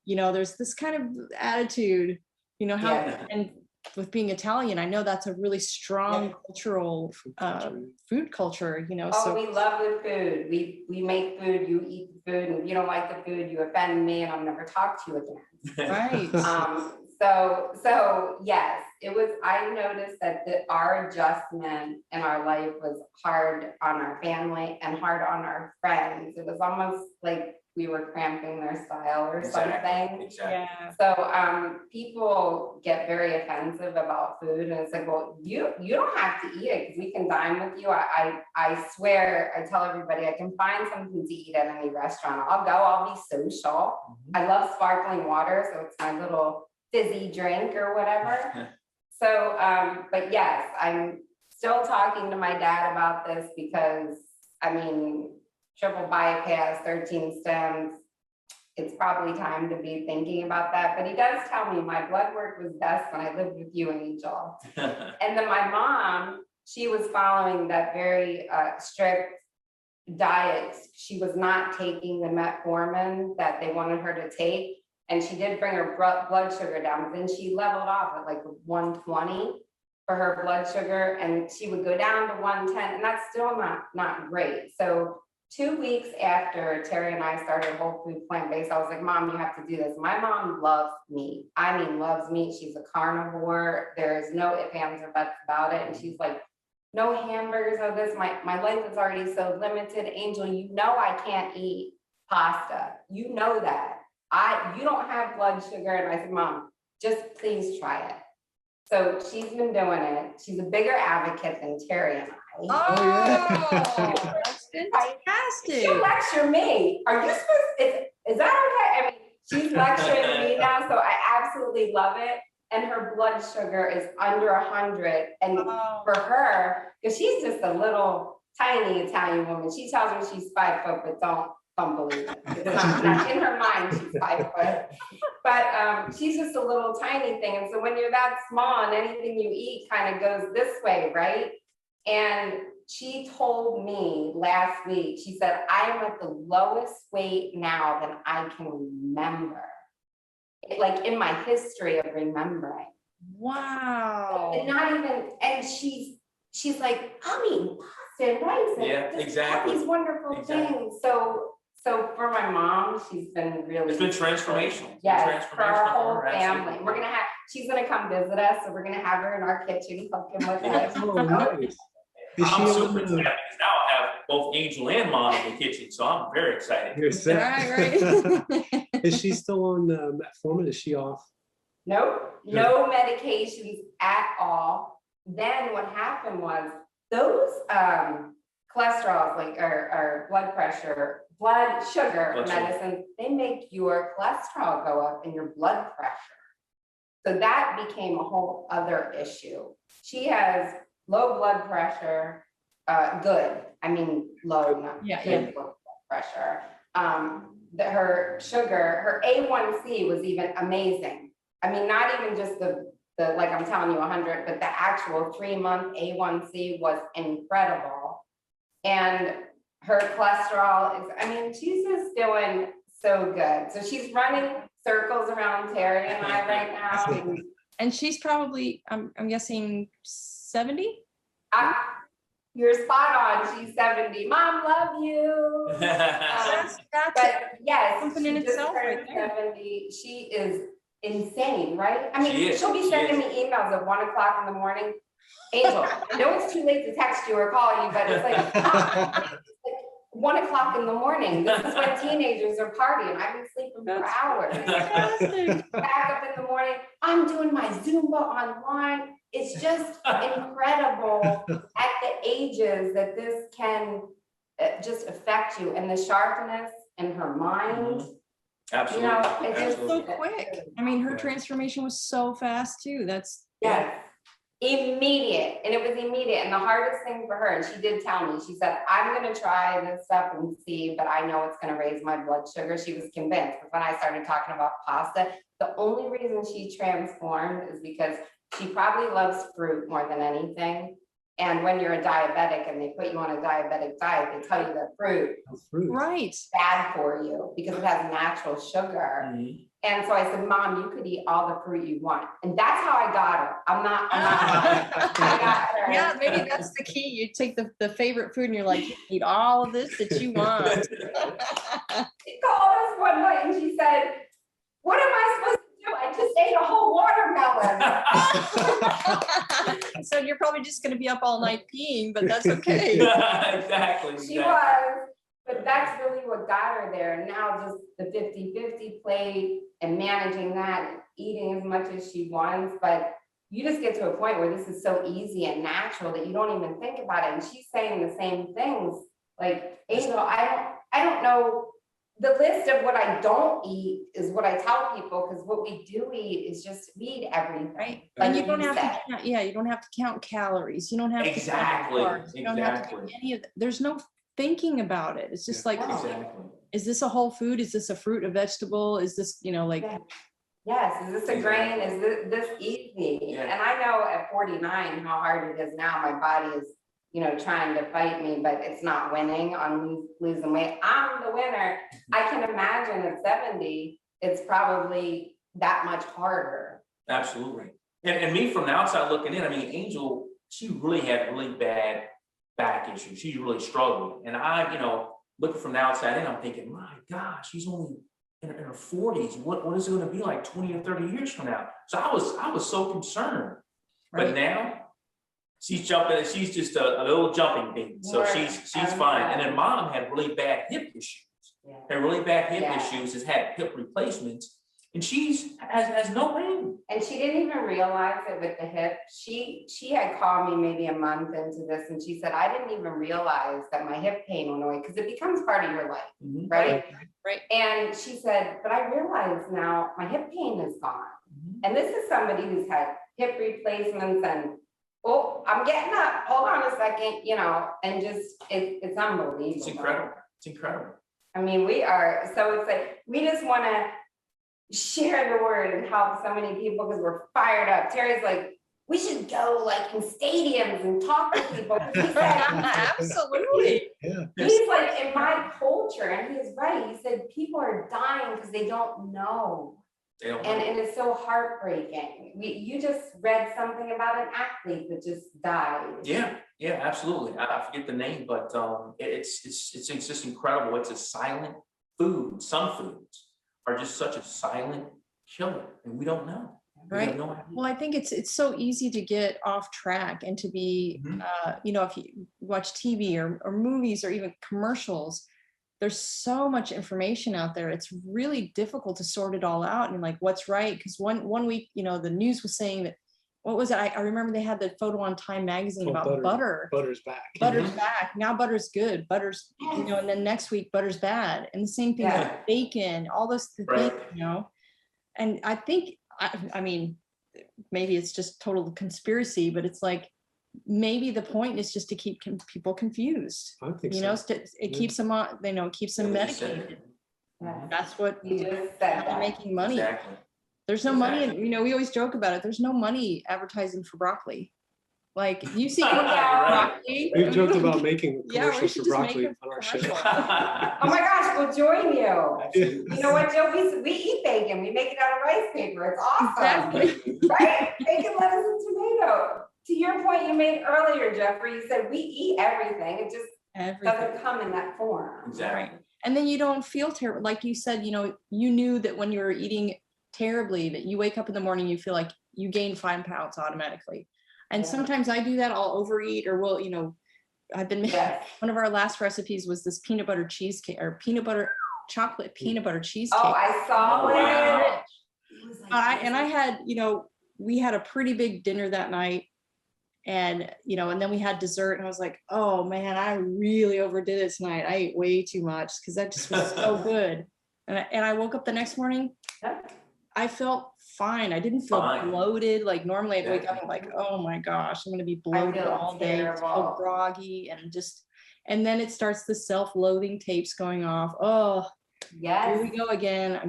there's this kind of attitude, and with being Italian, I know that's a really strong cultural food culture, Oh, so we love the food. We make food, you eat the food, and if you don't like the food, you offend me and I'll never talk to you again. right. So yes, I noticed that our adjustment in our life was hard on our family and hard on our friends. It was almost like we were cramping their style or something. Exactly. Yeah. So people get very offensive about food and it's like, well, you don't have to eat it because we can dine with you. I swear, I tell everybody I can find something to eat at any restaurant. I'll go, I'll be social. I love sparkling water, so it's my little fizzy drink or whatever. So, but yes, I'm still talking to my dad about this because, I mean, triple bypass, 13 stents, it's probably time to be thinking about that. But he does tell me my blood work was best when I lived with you, Angel. And then my mom, she was following that very strict diet. She was not taking the metformin that they wanted her to take. And she did bring her blood sugar down, but then she leveled off at like 120 for her blood sugar, and she would go down to 110, and that's still not great. So 2 weeks after Terry and I started whole food plant-based, I was like, Mom, you have to do this. My mom loves meat. I mean, loves meat. She's a carnivore. There's no ifs, ands, or buts about it. And she's like, no hamburgers or this. My life is already so limited. Angel, I can't eat pasta. You know that. You don't have blood sugar. And I said, Mom, just please try it. So she's been doing it. She's a bigger advocate than Terry and I. Oh, that's She'll fantastic. lecture me. Are you supposed, is that okay? I mean, she's lecturing me now, so I absolutely love it. And her blood sugar is under 100. And Oh. for her, because she's just a little tiny Italian woman, she tells me she's 5 foot, but don't believe it. It's not in her mind, she's 5 foot. But she's just a little tiny thing. And so when you're that small and anything you eat kind of goes this way, right? And she told me last week, she said, I am at the lowest weight now than I can remember. Like in my history of remembering. Wow. And not even, and she's like, I'm eating pasta and rice and Yeah, just exactly. all these wonderful things. So for my mom, she's been really. It's been transformational. Yes, for our whole her, family. She's gonna come visit us, so we're gonna have her in our kitchen cooking with us. Oh, nice. Is she I'm super on, excited because now I have both Angel and Mom in the kitchen, so I'm very excited. you're set. Right. Is she still on metformin? Is she off? Nope, no medications at all. Then what happened was those cholesterols, like our blood pressure, blood sugar medicine, they make your cholesterol go up and your blood pressure. So that became a whole other issue. She has low blood pressure, good. I mean, low, not good blood pressure. Her sugar, her A1C was even amazing. I mean, not even just the like I'm telling you 100, but the actual 3-month A1C was incredible. And her cholesterol is, I mean, she's just doing so good. So she's running circles around Terry and I right now. And she's probably, I'm guessing 70? You're spot on. She's 70. Mom, love you. That's But yes, something she in just itself turned right there. 70. She is insane, right? I mean, She is, she'll be she sending is. me emails at 1 o'clock in the morning. Angel, I know it's too late to text you or call you, but it's like, Mom, 1 o'clock in the morning. This is when teenagers are partying. I've been sleeping for hours. Fantastic. Back up in the morning. I'm doing my Zumba online. It's just incredible at the ages that this can just affect you, and the sharpness in her mind. Absolutely. You know, it's It's just so quick. I mean, her transformation was so fast too. That's yes. Immediate, and it was immediate. And the hardest thing for her, and she did tell me, she said, I'm gonna try this stuff and see, but I know it's gonna raise my blood sugar. She was convinced. But when I started talking about pasta, the only reason she transformed is because she probably loves fruit more than anything. And when you're a diabetic and they put you on a diabetic diet, they tell you that fruit right. is bad for you because it has natural sugar. And so I said, Mom, you could eat all the fruit you want. And that's how I got her. I'm not I got her. Yeah, maybe that's the key. You take the favorite food and you're like, you eat all of this that you want. She called us one night and she said, what am I supposed to do? I just ate a whole watermelon. So you're probably just going to be up all night peeing, but that's okay. Exactly. She was, but that's really what got her there. And now just the 50-50 plate and managing that, eating as much as she wants. But you just get to a point where this is so easy and natural that you don't even think about it. And she's saying the same things. Like, Angel, I don't know. The list of what I don't eat is what I tell people, because what we do eat is just eat everything. Right. Like And you don't have said. to count, you don't have to count calories. You don't have to count carbs. You don't have to do any of that. There's no thinking about it. It's just like, is this a whole food? Is this a fruit, a vegetable? Is this, like yes, is this a grain? Is this easy? Yeah. And I know at 49 how hard it is now. My body is, trying to fight me, but it's not winning on losing weight. I'm the winner. I can imagine at 70, it's probably that much harder. Absolutely. And me from the outside looking in, I mean, Angel, she really had really bad back issues. She really struggled. And I, looking from the outside in, I'm thinking, my gosh, she's only in her 40s. What is it going to be like 20 or 30 years from now? So I was so concerned. Right. But now she's jumping, she's just a little jumping bean. So she's fine. And then Mom had really bad hip issues. Had really bad hip issues, has had hip replacements. And has no pain. And she didn't even realize it with the hip. She had called me maybe a month into this and she said, I didn't even realize that my hip pain went away because it becomes part of your life, right? Right. And she said, but I realize now my hip pain is gone. And this is somebody who's had hip replacements and, oh, I'm getting up, hold on a second, you know, and just, it's unbelievable. It's incredible. It's incredible. I mean, so it's like, we just want to share the word and help so many people because we're fired up. Terry's like, we should go like in stadiums and talk to people. He said, absolutely. Yeah. He's like, in my culture, and he's right. He said, people are dying because they don't know. And it's so heartbreaking. You just read something about an athlete that just died. Yeah, absolutely. I forget the name, but it's just incredible. It's a silent food. Some foods are just such a silent killer, and we don't know. Right. We have no idea. Well, I think it's so easy to get off track and to be, you know, if you watch TV or movies or even commercials, there's so much information out there. It's really difficult to sort it all out and like what's right. Because one week, you know, the news was saying that, what was it? I remember they had the photo on Time magazine about butter. Butter's back. Butter's back. Now butter's good. Butter's, you know, and then next week butter's bad. And the same thing with bacon, all those things, you know. And I think, I mean, maybe it's just total conspiracy, but it's like, maybe the point is just to keep people confused. I think you know, it keeps them on, you know, keeps them medicated. That's what You just said that. making money. Exactly. There's no money, and you know, we always joke about it. There's no money advertising for broccoli. Like you see broccoli. We've joked about making commercials we for should just broccoli make on our commercial. show. Oh my gosh, we'll join you. Absolutely. You know what, Joe? We eat bacon. We make it out of rice paper. It's awesome. Exactly. Right? Bacon, lettuce, and tomato. To your point you made earlier, Jeffrey, you said we eat everything. It just doesn't come in that form. Exactly. And then you don't feel terrible. Like you said, you know, you knew that when you were eating terribly, that you wake up in the morning, you feel like you gain 5 pounds automatically. And sometimes I do that, I'll overeat or will, you know, I've been making, one of our last recipes was this peanut butter cheesecake or chocolate peanut butter cheesecake. Oh, I saw it. Wow. And I had, you know, we had a pretty big dinner that night. And, you know, and then we had dessert and I was like, oh man, I really overdid it tonight. I ate way too much because that just was so good. And I woke up the next morning, I felt fine. I didn't feel bloated. Like normally I'd wake up and like, oh my gosh, I'm going to be bloated all day, so groggy and then it starts the self-loathing tapes going off. Oh, here we go again.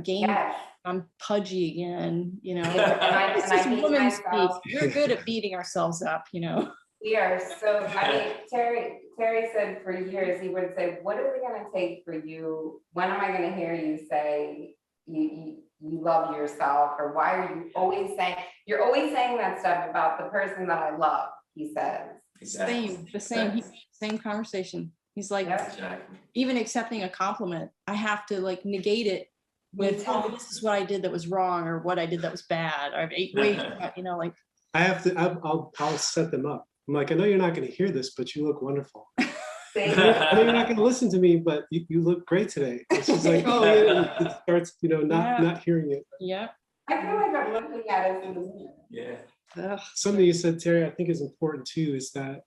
I'm pudgy again, you know. It's just women's speak. We're good at beating ourselves up, you know. We are so, I mean, Terry said for years, he would say, what is it gonna take for you? When am I gonna hear you say you love yourself? Or why are you always saying, you're always saying that stuff about the person that I love, he says. Same conversation. He's like, even accepting a compliment, I have to like negate it with, oh, this is what I did that was wrong, or what I did that was bad. I've ate way too much, you know, like. I'll set them up. I'm like, I know you're not going to hear this, but you look wonderful. I know you're not going to listen to me, but you look great today. It's just like, oh yeah, it starts, you know, not hearing it. Yeah. I feel like I'm looking at it in the mirror. Yeah. Something you said, Terry, I think is important too, is that,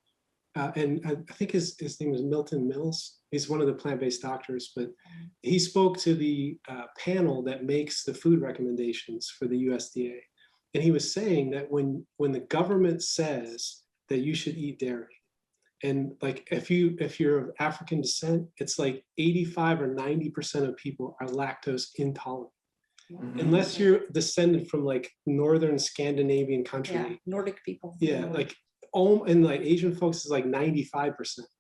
and I think his name is Milton Mills. He's one of the plant-based doctors, but he spoke to the panel that makes the food recommendations for the USDA. And he was saying that when the government says that you should eat dairy, and like if you're of African descent, it's like 85 or 90% of people are lactose intolerant. Unless you're descended from like northern Scandinavian country. Nordic people. Like and like Asian folks is like 95%.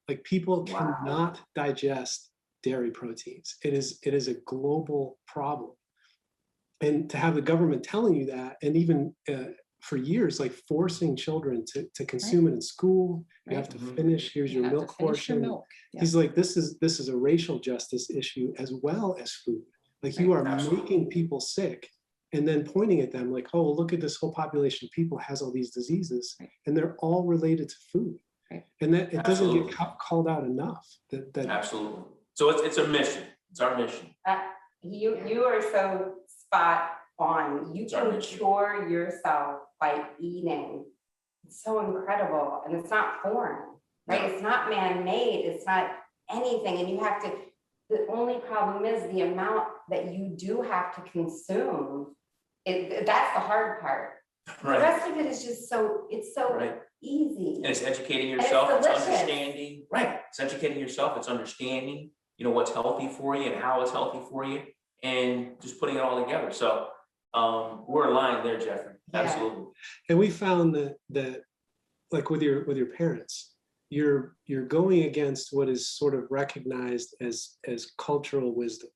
Like people cannot digest dairy proteins. It is a global problem. And to have the government telling you that, and even for years, like forcing children to consume it in school, you have to finish, here's your milk portion. He's like, this is a racial justice issue as well as food. Like you are making people sick and then pointing at them like, oh, look at this whole population of people has all these diseases and they're all related to food. And that it doesn't get called out enough. That Absolutely. So it's a mission. It's our mission. You are so spot on. You can cure yourself by eating. It's so incredible. And it's not foreign, right? It's not man-made. It's not anything. And you have to, the only problem is the amount that you do have to consume. That's the hard part. Right. The rest of it is just so, it's so Right. easy. And it's educating And yourself, it's delicious. understanding, right? It's educating yourself, it's understanding, you know, what's healthy for you and how it's healthy for you, and just putting it all together. So we're aligned there, Jeffrey. Yeah. Absolutely. And we found that like with your parents, you're going against what is sort of recognized as cultural wisdom,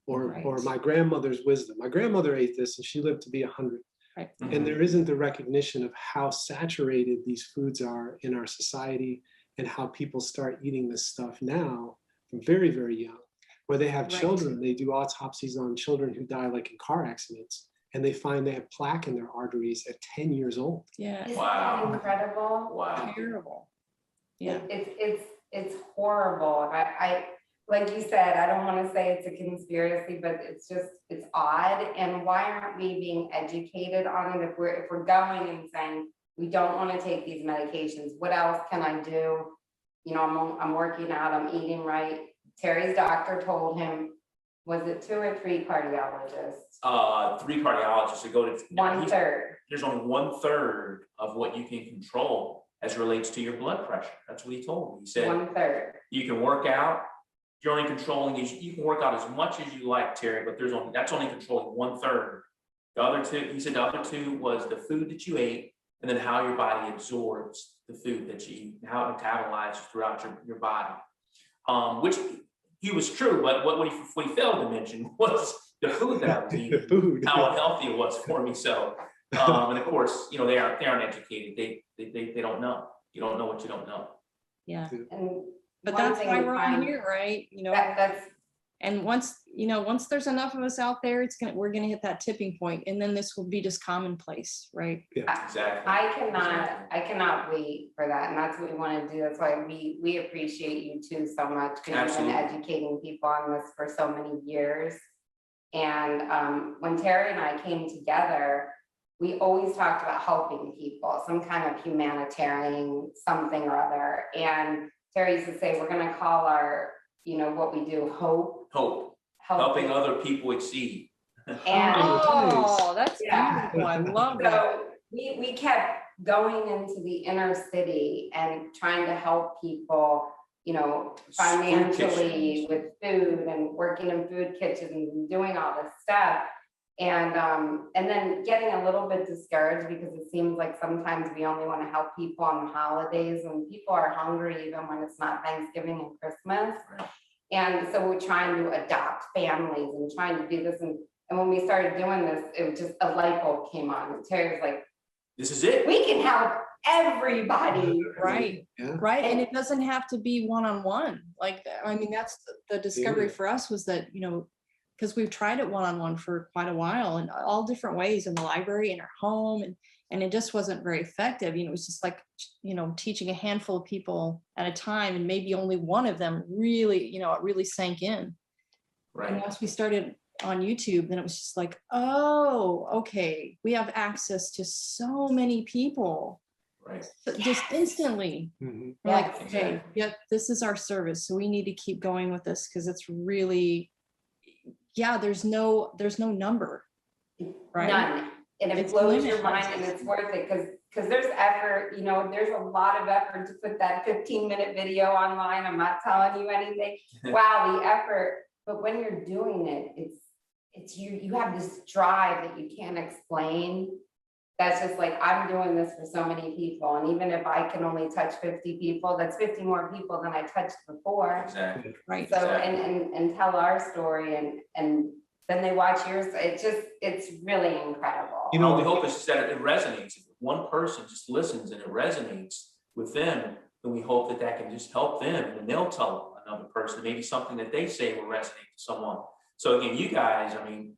or Right. my grandmother's wisdom. My grandmother ate this and she lived to be 100. Right. And there isn't the recognition of how saturated these foods are in our society, and how people start eating this stuff now from very, very young. Where they have Right. children, they do autopsies on children who die like in car accidents, and they find they have plaque in their arteries at 10 years old. Yeah. Isn't Wow. that incredible? Wow. Terrible. Yeah. It's horrible. I like you said, I don't want to say it's a conspiracy, but it's odd. And why aren't we being educated on it? If we're going and saying we don't want to take these medications, what else can I do? You know, I'm working out, I'm eating right. Terry's doctor told him, was it 2 or 3 cardiologists? 3 cardiologists to go to 1/3. There's only 1/3 of what you can control as relates to your blood pressure. That's what he told me. He said 1/3. you can work out. You're only controlling, you can work out as much as you like, Terry, but that's only controlling 1/3. The other 2, he said the other 2 was the food that you ate, and then how your body absorbs the food that you eat, and how it metabolizes throughout your body. Which he was true, but what he failed to mention was the food that I was eating, The food. how unhealthy it was for me. So, and of course, you know, they aren't educated. They don't know. You don't know what you don't know. Yeah. And But one that's thing why we we're find- on here, right? You know, That's and once there's enough of us out there, we're gonna hit that tipping point, and then this will be just commonplace, right? Exactly. I cannot wait for that. And that's what we want to do. That's why we appreciate you too so much, because you've been Absolutely. educating people on this for so many years. And when Terry and I came together, we always talked about helping people, some kind of humanitarian something or other. And Terry used to say, we're gonna call our, you know, what we do, hope. Helping other people exceed. And Oh, that's Yeah. beautiful. I love that. so we kept going into the inner city and trying to help people, you know, financially with food and working in food kitchens and doing all this stuff. And then getting a little bit discouraged, because it seems like sometimes we only want to help people on the holidays when people are hungry, even when it's not Thanksgiving and Christmas. Right. And so we're trying to adopt families and trying to do this. And when we started doing this, it was just a light bulb came on. And Terry was like, This is it. we can help everybody. Right. Yeah. Right. And it doesn't have to be one-on-one. Like, I mean, that's the discovery for us, was that, you know, because we've tried it one-on-one for quite a while in all different ways, in the library, in our home, and it just wasn't very effective. You know, it was just like, you know, teaching a handful of people at a time, and maybe only one of them really, you know, it really sank in. And Right. once we started on YouTube, then it was just like, oh, okay, we have access to so many people. Right. But just instantly. Mhm. We're like, Yes. okay, yep, this is our service, so we need to keep going with this, because it's really, yeah, there's no number, right? None. And it It's blows your limitless. mind, and it's worth it, because there's effort, you know, there's a lot of effort to put that 15-minute video online. I'm not telling you anything. Wow, the effort. But when you're doing it, it's you have this drive that you can't explain. That's just like, I'm doing this for so many people. And even if I can only touch 50 people, that's 50 more people than I touched before. Exactly. Right. So, Exactly. and tell our story, and then they watch yours. It's really incredible. You know, The hope is that it resonates. If one person just listens and it resonates with them, then we hope that can just help them, and then they'll tell another person, maybe something that they say will resonate to someone. So again, you guys, I mean,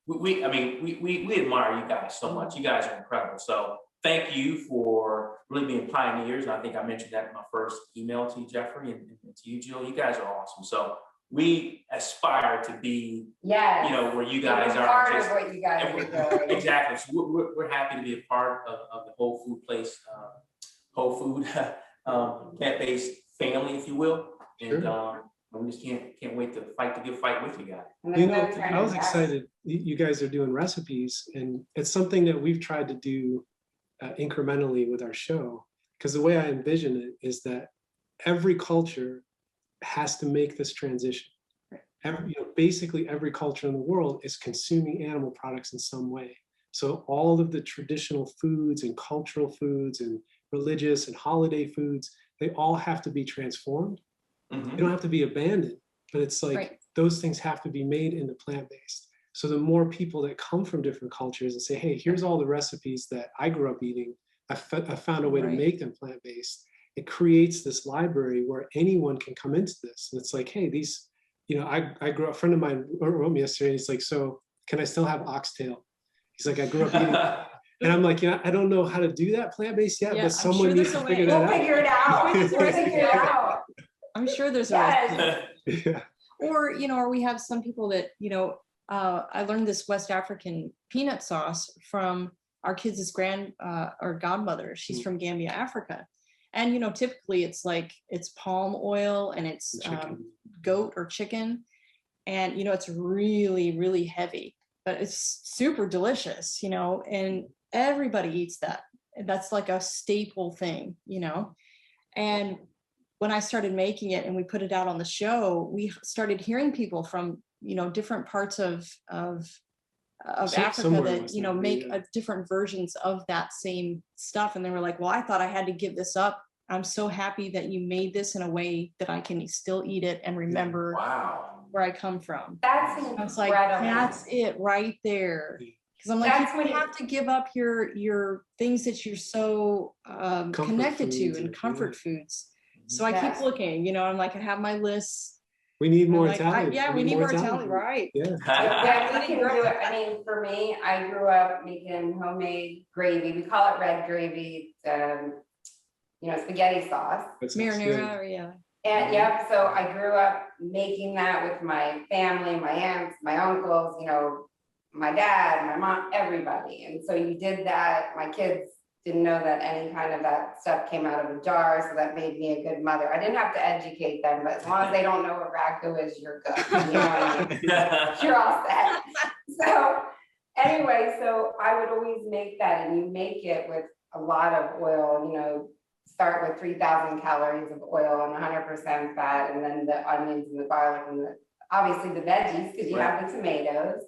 we admire you guys so much. You guys are incredible. So thank you for really being pioneers. And I think I mentioned that in my first email to you, Jeffrey, and to you, Jill. You guys are awesome. So we aspire to be, Yes. where you guys are. Part just- of what you guys and are doing. Exactly. So we're happy to be a part of the Whole Food Place, Whole Food plant-based family, if you will. And we just can't wait to fight the good fight with you guys. I was excited. You guys are doing recipes, and it's something that we've tried to do incrementally with our show. Because the way I envision it is that every culture has to make this transition. Basically every culture in the world is consuming animal products in some way. So all of the traditional foods and cultural foods and religious and holiday foods, they all have to be transformed. They don't have to be abandoned, but it's like those things have to be made into plant-based. So the more people that come from different cultures and say, hey, here's all the recipes that I grew up eating, I found a way to make them plant-based. It creates this library where anyone can come into this. And it's like, hey, these, I grew up, a friend of mine wrote me yesterday, and he's like, so can I still have oxtail? He's like, I grew up eating, and I'm like, I don't know how to do that plant-based yet, but someone needs to figure that out. We'll figure it out. We'll figure it out. I'm sure there's a recipe. Or we have some people that, I learned this West African peanut sauce from our kids' or godmother. She's from Gambia, Africa. And, typically it's palm oil and it's goat or chicken. And, it's really, really heavy, but it's super delicious, and everybody eats that. That's like a staple thing, and when I started making it and we put it out on the show, we started hearing people from, different parts of Africa that, make different versions of that same stuff. And they were like, well, I thought I had to give this up. I'm so happy that you made this in a way that I can still eat it and remember where I come from. That's incredible. I was like, that's it right there. Because I'm like, you don't have to give up your things that you're so connected to and comfort foods. So I keep looking, I'm like, I have my lists. We need more like, Italian. We need more Italian, right? Yeah. We can do it. I mean, for me, I grew up making homemade gravy. We call it red gravy. Spaghetti sauce. Marinara, And so I grew up making that with my family, my aunts, my uncles, my dad, my mom, everybody. And so you did that. My kids didn't know that any kind of that stuff came out of a jar, so that made me a good mother. I didn't have to educate them, but as long as they don't know what ragu is, you're good. You know what I mean? You're all set. So anyway, so I would always make that, and you make it with a lot of oil, start with 3,000 calories of oil and 100% fat, and then the onions and the garlic and obviously the veggies, because you have the tomatoes.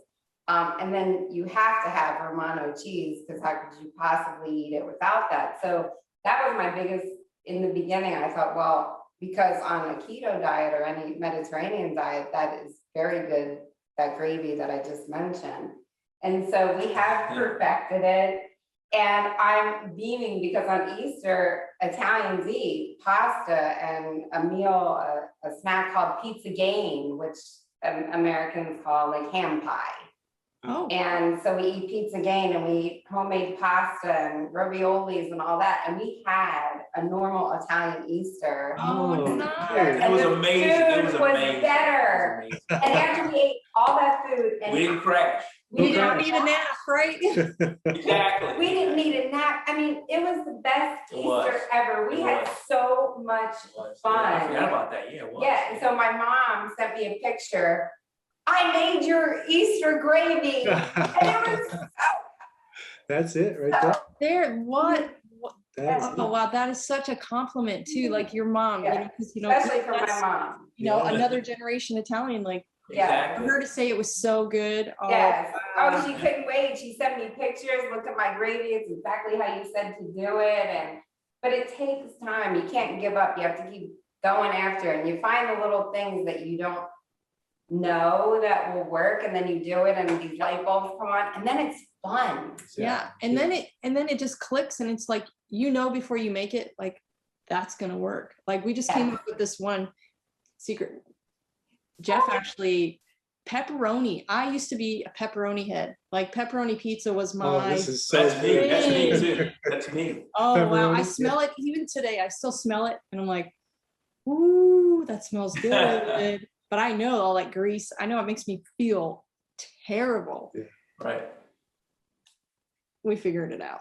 And then you have to have Romano cheese, because how could you possibly eat it without that? So that was my biggest, in the beginning, I thought, well, because on a keto diet or any Mediterranean diet, that is very good, that gravy that I just mentioned. And so we have perfected it. And I'm beaming because on Easter, Italians eat pasta and a meal, a snack called pizza gain, which Americans call like ham pie. Oh. And so we eat pizza gain and we eat homemade pasta and raviolis and all that. And we had a normal Italian Easter. Oh, Oh, nice. It was amazing. It was was amazing. better. It was And after we ate all that food, and We didn't crash. we You don't didn't need a nap, right? Exactly. We didn't need a nap. I mean, it was the best It was. Easter ever. We It had was. so much fun. I forgot about that. Yeah, it was. Yeah, and so my mom sent me a picture. I made your Easter gravy. And it was That's it right there. There, what? That's Oh wow, that is such a compliment too. Like your mom, Yeah. because especially for my that's, mom. Yeah. another generation Italian. Like Yeah. for Exactly. her to say it was so good. Oh, Yes. wow. Oh, she couldn't wait. She sent me pictures. Look at my gravy. It's exactly how you said to do it. But it takes time. You can't give up. You have to keep going after it. And you find the little things that you don't know that will work, and then you do it, and these light bulbs come on, and then it's fun. Yeah. And then it just clicks, and it's like, before you make it, like that's gonna work. Like we just came up with this one secret. Jeff actually, pepperoni. I used to be a pepperoni head. Like pepperoni pizza was my this is so That's me. good. That's me too. That's me. Oh wow, I Pepperoni, smell it even today. I still smell it, and I'm like, ooh, that smells good. but I know all that grease, I know it makes me feel terrible. Yeah. Right. We figured it out.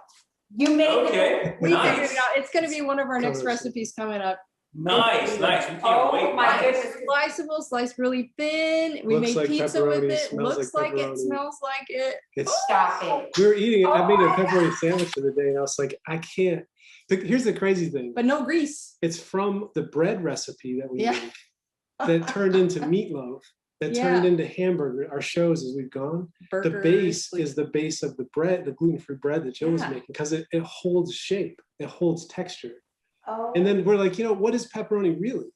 You made it. Okay. We figured Nice. it out. It's going to be one of our next Colors. recipes coming up. Nice. Nice. We can't Oh wait. my Nice. goodness. Sliceable, sliced really thin. We Looks made like pizza with pepperoni, it. smells Looks like like it, pepperoni. smells like it. It's Stop it. we were eating it. I made a Oh my pepperoni sandwich the other day, and I was like, I can't. Here's the crazy thing. But no grease. It's from the bread recipe that we Yeah. make that turned into meatloaf, that turned Yeah. into hamburger. Our shows as we've gone. The Burgers, base like- is the base of the bread, the gluten-free bread that Jill was Yeah. making, because it holds shape, it holds texture. Oh. And then we're like, what is pepperoni really?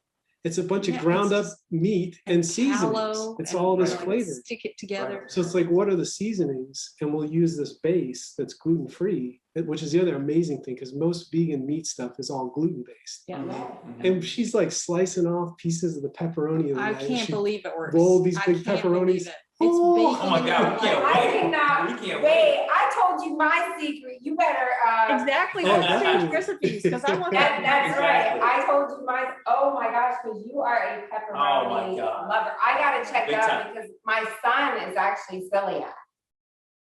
It's a bunch Yeah, of it's ground up just- meat and seasonings. tallow It's and all this like flavor. Stick it together. So it's like, what are the seasonings? And we'll use this base that's gluten-free, which is the other amazing thing, because most vegan meat stuff is all gluten-based. Yeah. Mhm. And she's like slicing off pieces of the pepperoni. I and can't she believe it works. rolled these I big can't believe pepperonis. it. It's Oh, baking oh my in God, your we can't life. I wait. cannot We can't wait. I told you my secret. You better. Exactly. Oh, Let's change definitely. recipes because I want That's that. right. Exactly. I told you my. Oh my gosh, because you are a Oh pepperoni my God. lover. I gotta check Big it out time. because my son is actually celiac,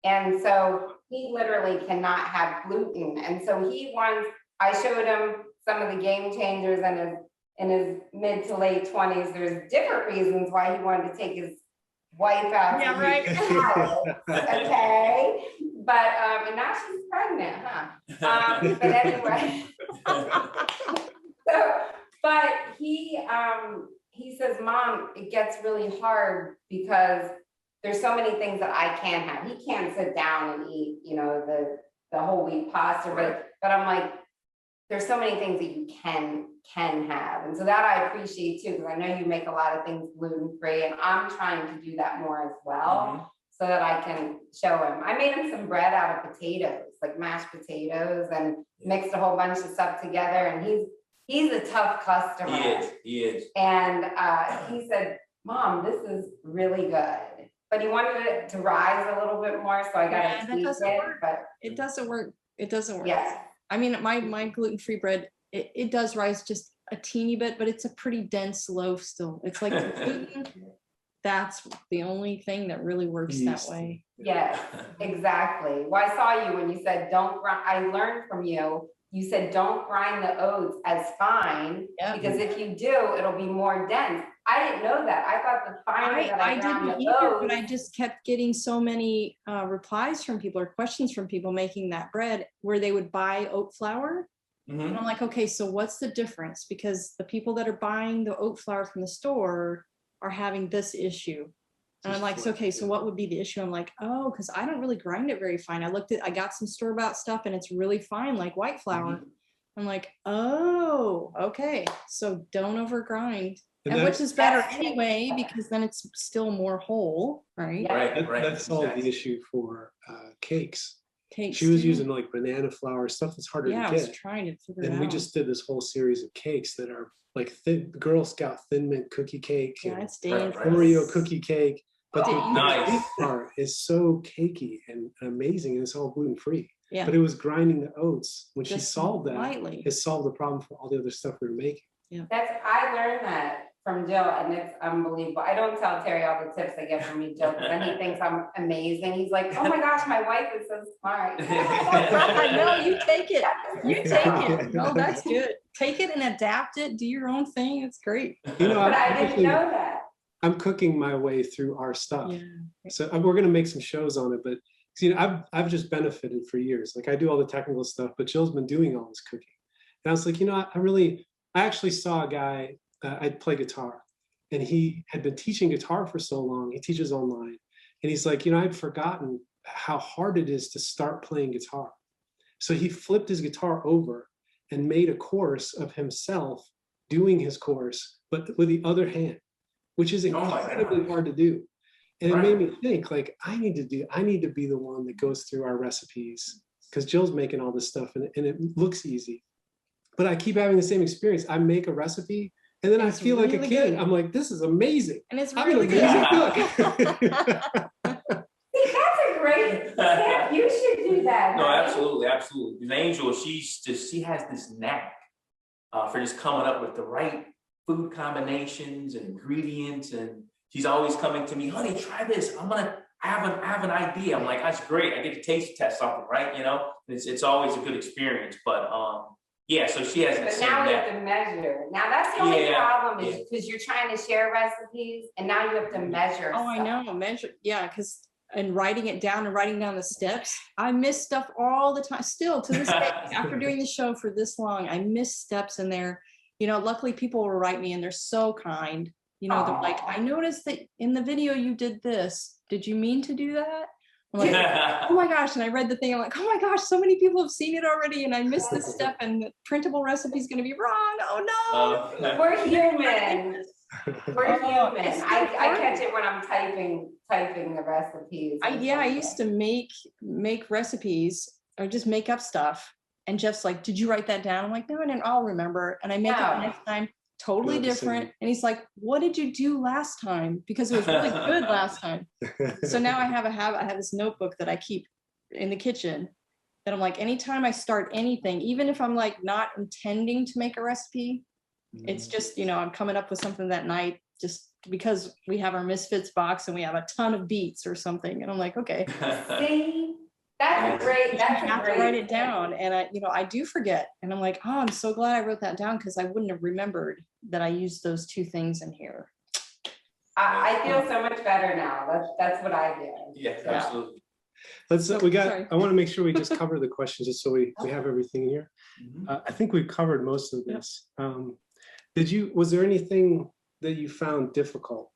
and so he literally cannot have gluten. And so he wants. I showed him some of the game changers in his mid to late 20s. There's different reasons why he wanted to take his wife out. Yeah, to right. eat salads, okay, but and now she's pregnant, huh? But anyway. So, but he says, Mom, it gets really hard because there's so many things that I can't have. He can't sit down and eat, the whole wheat pasta, but I'm like, there's so many things that you can have. And so that I appreciate too, because I know you make a lot of things gluten-free, and I'm trying to do that more as well, so that I can show him. I made him some bread out of potatoes, like mashed potatoes, and mixed a whole bunch of stuff together. And he's a tough customer. He is. And he said, Mom, this is really good. But he wanted it to rise a little bit more, so I got Yeah, to that tweak doesn't it. work. But It doesn't work. It doesn't work. yes, I mean, my gluten-free bread, it does rise just a teeny bit, but it's a pretty dense loaf still. It's like the gluten, that's the only thing that really works that Yeast. way. yes, exactly. Well, I saw you when you said don't grind. I learned from you. You said don't grind the oats as fine, Yep. because if you do, it'll be more dense. I didn't know that. I thought the finer that I ground didn't the either, oats. but I just kept getting so many replies from people or questions from people making that bread where they would buy oat flour. Mhm. And I'm like, okay, so what's the difference? Because the people that are buying the oat flour from the store are having this issue. And I'm Just like, flat, okay, so yeah. what would be the issue? I'm like, oh, because I don't really grind it very fine. I got some store-bought stuff and it's really fine, like white flour. I'm like, oh, okay. So don't overgrind. And which is better anyway, because then it's still more whole, right? Yeah. Right. That solved exactly. the issue for cakes. Cakes She was too. using like banana flour, stuff that's harder Yeah, I to was get. trying to figure it And we out. just did this whole series of cakes that are like thin Girl Scout Thin Mint cookie cake Yeah, and it's Right, dangerous. right. Oreo cookie cake. But the Oh, nice. cake part is so cakey and amazing, and it's all gluten-free. Yeah. But it was grinding the oats. When she Just solved that, lightly. it solved the problem for all the other stuff we were making. I learned that from Jill, and it's unbelievable. I don't tell Terry all the tips I get from you, Jill, because then he thinks I'm amazing. He's like, oh my gosh, my wife is so smart. No, you take it. You take it. No, that's good. Take it and adapt it. Do your own thing. It's great. You know, But I didn't actually- know that. I'm cooking my way through our stuff. Yeah. So we're going to make some shows on it, but you know, I've just benefited for years. Like I do all the technical stuff, but Jill's been doing all this cooking. And I was like, you know, I actually saw a guy, I'd play guitar, and he had been teaching guitar for so long. He teaches online. And he's like, you know, I'd forgotten how hard it is to start playing guitar. So he flipped his guitar over and made a course of himself doing his course, but with the other hand, which is Oh my incredibly gosh. hard to do. And Right. it made me think, like, I need to be the one that goes through our recipes, because Jill's making all this stuff and it looks easy. But I keep having the same experience. I make a recipe and then It's I feel like a really kid. good. I'm like, this is amazing. And it's I'm really an good. amazing cook. See, that's a great tip. You should do that. No, honey. absolutely. And Angel, she has this knack for just coming up with the right food combinations and ingredients, and she's always coming to me, honey, try this. I have an idea. I'm like, that's great. I get to taste test something, right? You know, it's always a good experience. But yeah, so she hasn't But seen now we that. have to measure. Now that's the only Yeah, problem is because you're trying to share recipes and now you have to measure. Oh, I stuff. know, measure, yeah, because and writing it down and writing down the steps, I miss stuff all the time. Still to this day, after doing the show for this long, I miss steps in there. You know, luckily people will write me and they're so kind. You know, they're like, Aw. I noticed that in the video you did this. Did you mean to do that? I'm like, oh my gosh. And I read the thing. I'm like, oh my gosh, so many people have seen it already. And I missed this step and the printable recipe is going to be wrong. Oh no. We're human. We're Oh, human. it's so I funny. catch it when I'm typing the recipes. and I stuff. used to make recipes or just make up stuff. And Jeff's like, did you write that down? I'm like, no, I didn't. I'll remember. And I make it the No. next time, totally Not the different. same. And he's like, what did you do last time? Because it was really good last time. So now I have a habit. I have this notebook that I keep in the kitchen that I'm like, anytime I start anything, even if I'm like not intending to make a recipe, it's just, you know, I'm coming up with something that night just because we have our Misfits box and we have a ton of beets or something. And I'm like, okay, See, that's a great. you That's a have to great. write it down. And I, you know, I do forget. And I'm like, oh, I'm so glad I wrote that down because I wouldn't have remembered that I used those two things in here. I feel so much better now. That's what I do. Yes, absolutely. Let's, Sorry. I want to make sure we just cover the questions just so we have everything here. Mhm. I think we've covered most of this. Was there anything that you found difficult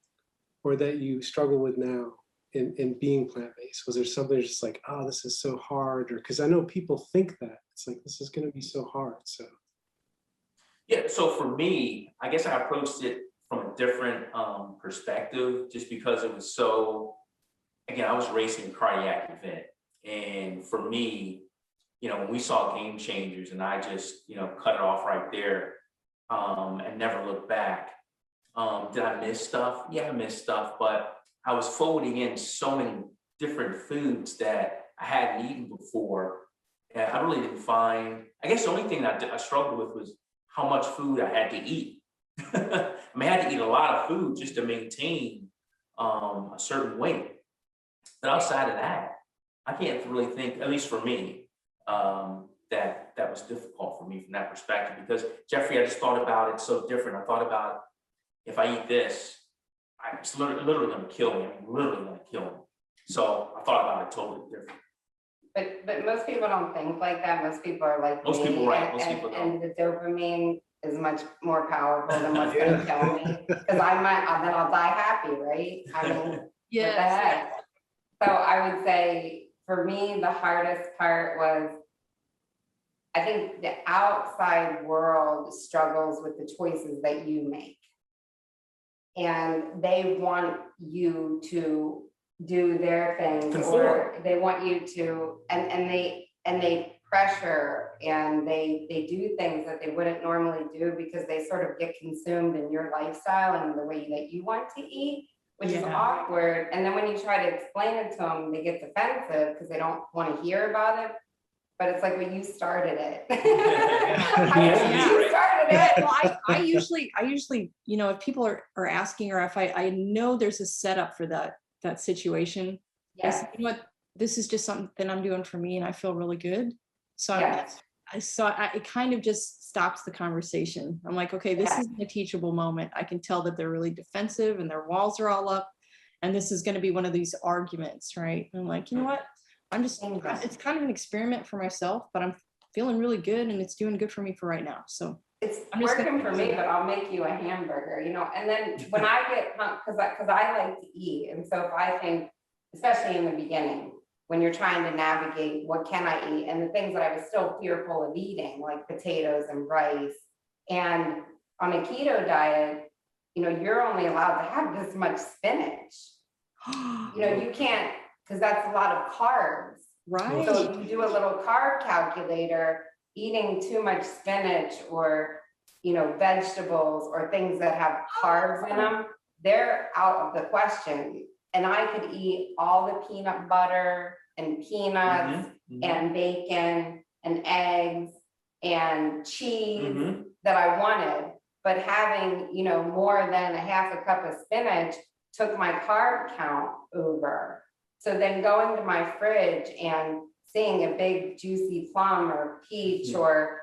or that you struggle with now in being plant-based? Was there something just like, oh, this is so hard? Or because I know people think that it's like, this is going to be so hard. So Yeah, so for me, I guess I approached it from a different perspective, just because it was so, again, I was racing a cardiac event. And for me, you know, when we saw Game Changers and I just, you know, cut it off right there and never looked back. Did I miss stuff? Yeah, I missed stuff, but I was folding in so many different foods that I hadn't eaten before. And I really didn't find, I guess the only thing that I struggled with was how much food I had to eat. I mean, I had to eat a lot of food just to maintain a certain weight. But outside of that, I can't really think, at least for me, that was difficult for me from that perspective. Because Jeffrey, I just thought about it so different. I thought about, if I eat this, it's literally going to kill me. I'm literally going to kill me. So I thought about it totally different. But most people don't think like that. Most people are like Most me, people, right, and, most and, people and don't. the dopamine is much more powerful than what's gonna kill me. Because then I'll die happy, right? I mean, what the heck? So I would say for me, the hardest part was, I think the outside world struggles with the choices that you make. And they want you to do their things, or they want you to, and they pressure and they do things that they wouldn't normally do because they sort of get consumed in your lifestyle and the way that you want to eat, which is awkward. And then when you try to explain it to them, they get defensive because they don't want to hear about it. But it's like, when you started it. You started it. Well, I usually, you know, if people are asking, or if I know there's a setup for that situation, I say, you know what, this is just something I'm doing for me and I feel really good. So it kind of just stops the conversation. I'm like, okay, this is a teachable moment. I can tell that they're really defensive and their walls are all up, and this is going to be one of these arguments, right? And I'm like, you know what? It's kind of an experiment for myself, but I'm feeling really good and it's doing good for me for right now. So it's working for me, but I'll make you a hamburger, you know. And then when I get, because I like to eat. And so if I think, especially in the beginning, when you're trying to navigate what can I eat, and the things that I was still fearful of eating, like potatoes and rice. And on a keto diet, you know, you're only allowed to have this much spinach. You know, you can't, because that's a lot of carbs. Right. So if you do a little carb calculator, eating too much spinach or, you know, vegetables or things that have carbs in them, they're out of the question. And I could eat all the peanut butter and peanuts and bacon and eggs and cheese that I wanted. but having, you know, more than a half a cup of spinach took my carb count over. So then going to my fridge and seeing a big juicy plum or peach or,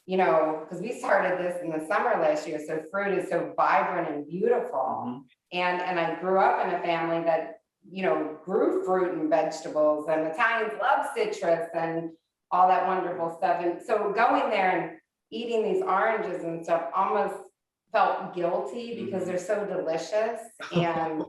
you know, because we started this in the summer last year, so fruit is so vibrant and beautiful. And I grew up in a family that, you know, grew fruit and vegetables, and Italians love citrus and all that wonderful stuff. And so going there and eating these oranges and stuff almost felt guilty because they're so delicious. And,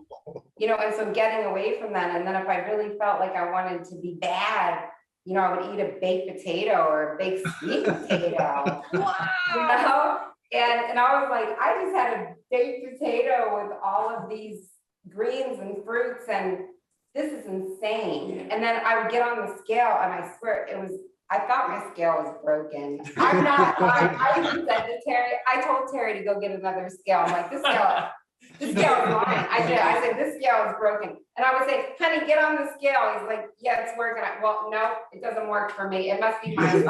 you know, and so getting away from that. And then if I really felt like I wanted to be bad, you know, I would eat a baked potato or a baked sweet potato. Wow. You know? And I was like, I just had a baked potato with all of these greens and fruits, and this is insane. And then I would get on the scale, and I swear I thought my scale was broken. I'm not lying. I even said to Terry, I told Terry to go get another scale. I'm like, this scale is lying. I said, this scale is broken. And I would say, honey, get on the scale. He's like, yeah, it's working. Well, no, it doesn't work for me. It must be my size.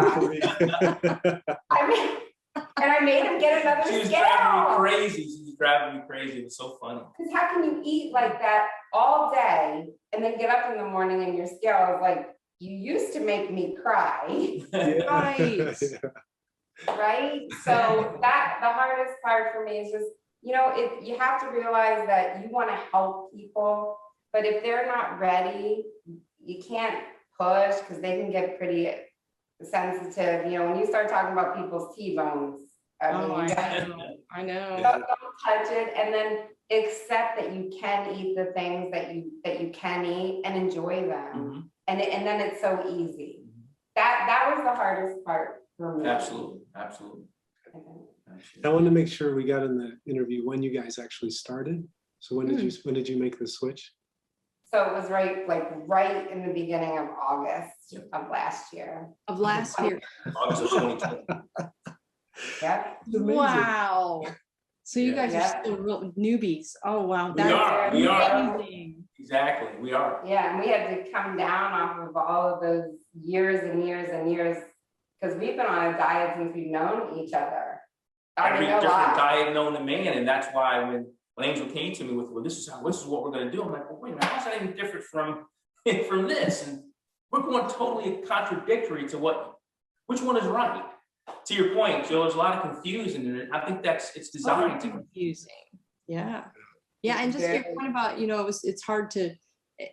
I made him get another scale. She was driving me crazy. She was driving me crazy. It was so funny. Because how can you eat like that all day and then get up in the morning and your scale is like, you used to make me cry. Right. Right? So that the hardest part for me is just, you know, you have to realize that you want to help people, but if they're not ready, you can't push because they can get pretty sensitive. You know, when you start talking about people's T-bones, I know. Don't touch it, and then accept that you can eat the things that you can eat and enjoy them. And then it's so easy. That was the hardest part for me. Absolutely. I wanted to make sure we got in the interview when you guys actually started. So when did you make the switch? So it was right in the beginning of August of last year. August of 2020. Yeah. Wow. So you guys are still real newbies. Oh wow. We are. Amazing. Exactly, we are. Yeah, and we had to come down off of all of those years and years and years because we've been on a diet since we've known each other. Every different diet known to man, and that's why when Angel came to me with, well, this is what we're going to do. I'm like, well, wait a minute, how's that even different from this? And we're going totally contradictory to which one is right. To your point, Jill, there's a lot of confusion in it. I think it's designed to confusing. Yeah. Yeah, and just your point about, you know, it's hard to,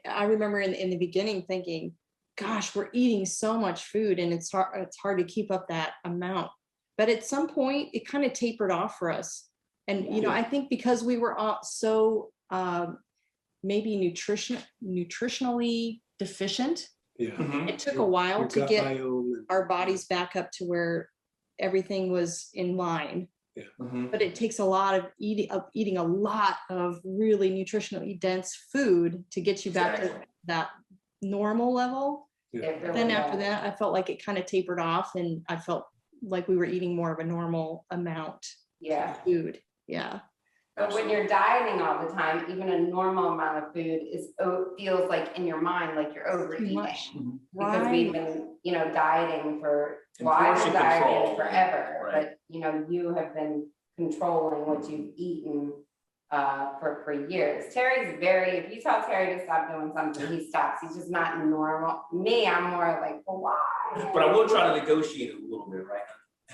I remember in the beginning thinking, gosh, we're eating so much food and it's hard to keep up that amount. But at some point, it kind of tapered off for us. And, you know, I think because we were so maybe nutritionally deficient, it took a while to get our bodies back up to where everything was in line. But it takes a lot of eating a lot of really nutritionally dense food to get you back to that normal level. Then after that, I felt like it kind of tapered off, and I felt like we were eating more of a normal amount of food. Yeah. But when you're dieting all the time, even a normal amount of food feels like in your mind like you're overeating. Because we've been, you know, dieting for I've been dieting forever, but you know, you have been controlling what you've eaten for years. Terry's if you tell Terry to stop doing something, he stops. He's just not normal. Me, I'm more like, well, why? But I will try to negotiate it a little bit, right?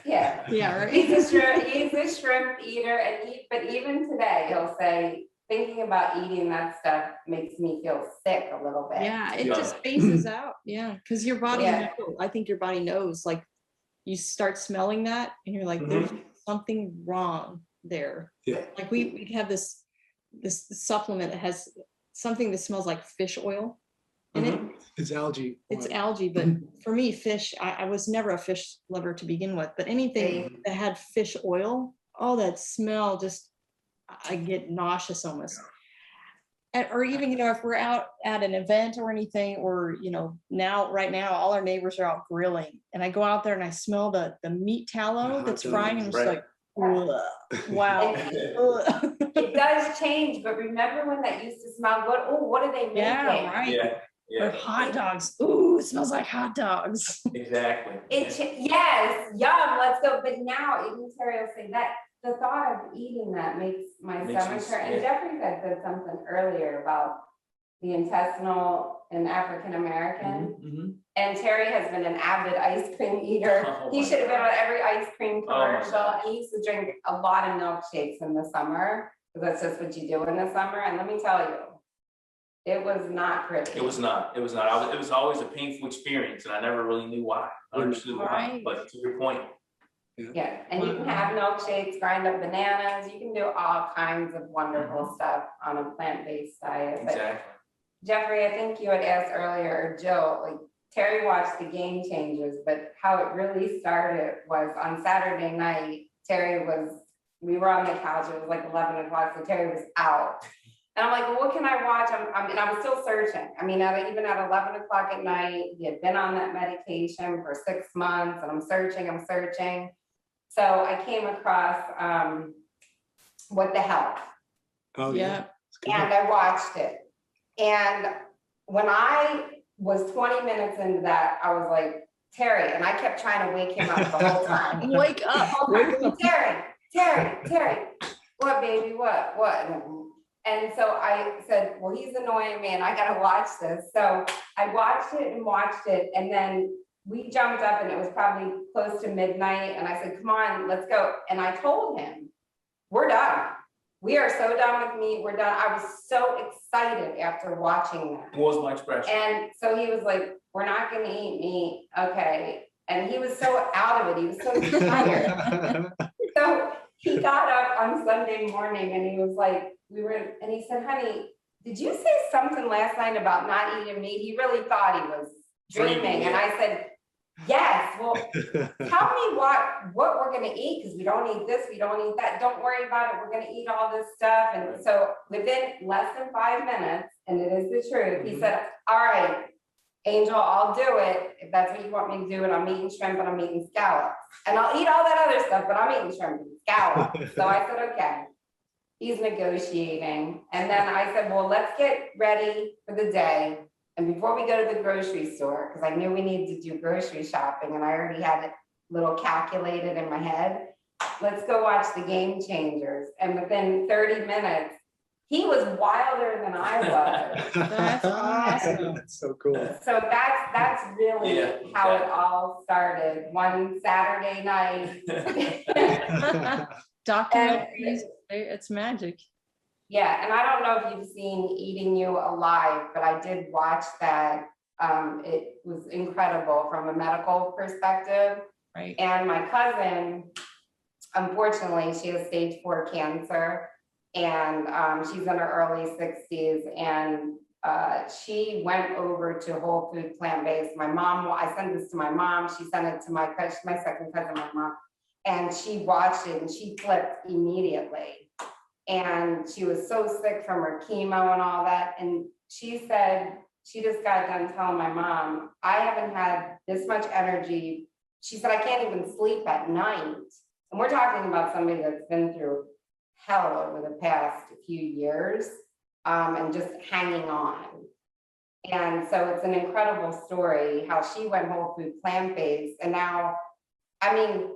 Yeah. Yeah, right. He's a shrimp eater, but even today he'll say, thinking about eating that stuff makes me feel sick a little bit. Yeah, it just phases out. Yeah, because your body knows. I think your body knows, like you start smelling that and you're like, there's something wrong there. Like we have this supplement that has something that smells like fish oil in it. It's algae. It's algae, but for me, fish, I was never a fish lover to begin with, but anything that had fish oil, that smell just, I get nauseous almost. Or even, you know, if we're out at an event or anything, or, you know, right now, all our neighbors are out grilling, and I go out there and I smell the meat tallow that's frying, and I'm just like, wow. It does change, but remember when that used to smell good? Oh, what are they making? Yeah, right. Or hot dogs. Ooh, it smells like hot dogs. Exactly. Yes, yum, let's go. But now, even Terry will say the thought of eating that makes my Makes stomach you hurt. And sick. Jeffrey said something earlier about the intestinal in African American. Mhm. And Terry has been an avid ice cream eater. Oh He my should have been on every ice cream Oh my commercial. gosh. And he used to drink a lot of milkshakes in the summer, because that's just what you do in the summer. And let me tell you, it was not pretty. It was not. It was not. It was always a painful experience, and I never really knew why. I understood why. Right. But to your point, Yeah, and you can have milkshakes, grind up bananas, you can do all kinds of wonderful stuff on a plant-based diet. But exactly. Jeffrey, I think you had asked earlier, or Jill, like Terry watched the Game Changers, but how it really started was on Saturday night, we were on the couch, it was like 11 o'clock, so Terry was out. And I'm like, well, what can I watch? And I was still searching. I mean, even at 11 o'clock at night, he had been on that medication for 6 months, and I'm searching. So I came across What the Health. Oh, Yeah. And I watched it. And when I was 20 minutes into that, I was like, Terry, and I kept trying to wake him up the whole time. Wake up. Wake up. Terry, what, baby, what? And so I said, well, he's annoying me and I gotta watch this. So I watched it, and then we jumped up and it was probably close to midnight, and I said, come on, let's go. And I told him, we're done. We are so done with meat, we're done. I was so excited after watching that. What was my expression? And so he was like, we're not gonna eat meat, okay. And he was so out of it, he was so tired. So he got up on Sunday morning and he was like, and he said, honey, did you say something last night about not eating meat? He really thought he was dreaming. And I said, yes, well, tell me what we're gonna eat, because we don't eat this, we don't eat that. Don't worry about it, we're gonna eat all this stuff. And so within less than 5 minutes, and it is the truth, he said, all right, Angel, I'll do it if that's what you want me to do, and I'm eating shrimp and I'm eating scallops. And I'll eat all that other stuff, but I'm eating shrimp and scallops. So I said, okay. He's negotiating. And then I said, well, let's get ready for the day. And before we go to the grocery store, because I knew we needed to do grocery shopping and I already had it a little calculated in my head, let's go watch the Game Changers. And within 30 minutes, he was wilder than I was. That's awesome. That's so cool. So that's really how it all started. One Saturday night. Documentaries, it's magic. Yeah, and I don't know if you've seen Eating You Alive, but I did watch that. It was incredible from a medical perspective. Right. And my cousin, unfortunately, she has stage 4 cancer, and she's in her early 60s, and she went over to whole food plant-based. My mom, I sent this to my mom, she sent it to my second cousin, my mom, and she watched it and she flipped immediately. And she was so sick from her chemo and all that. And she said, she just got done telling my mom, I haven't had this much energy. She said, I can't even sleep at night. And we're talking about somebody that's been through hell over the past few years, and just hanging on. And so it's an incredible story how she went whole food plant-based. And now, I mean,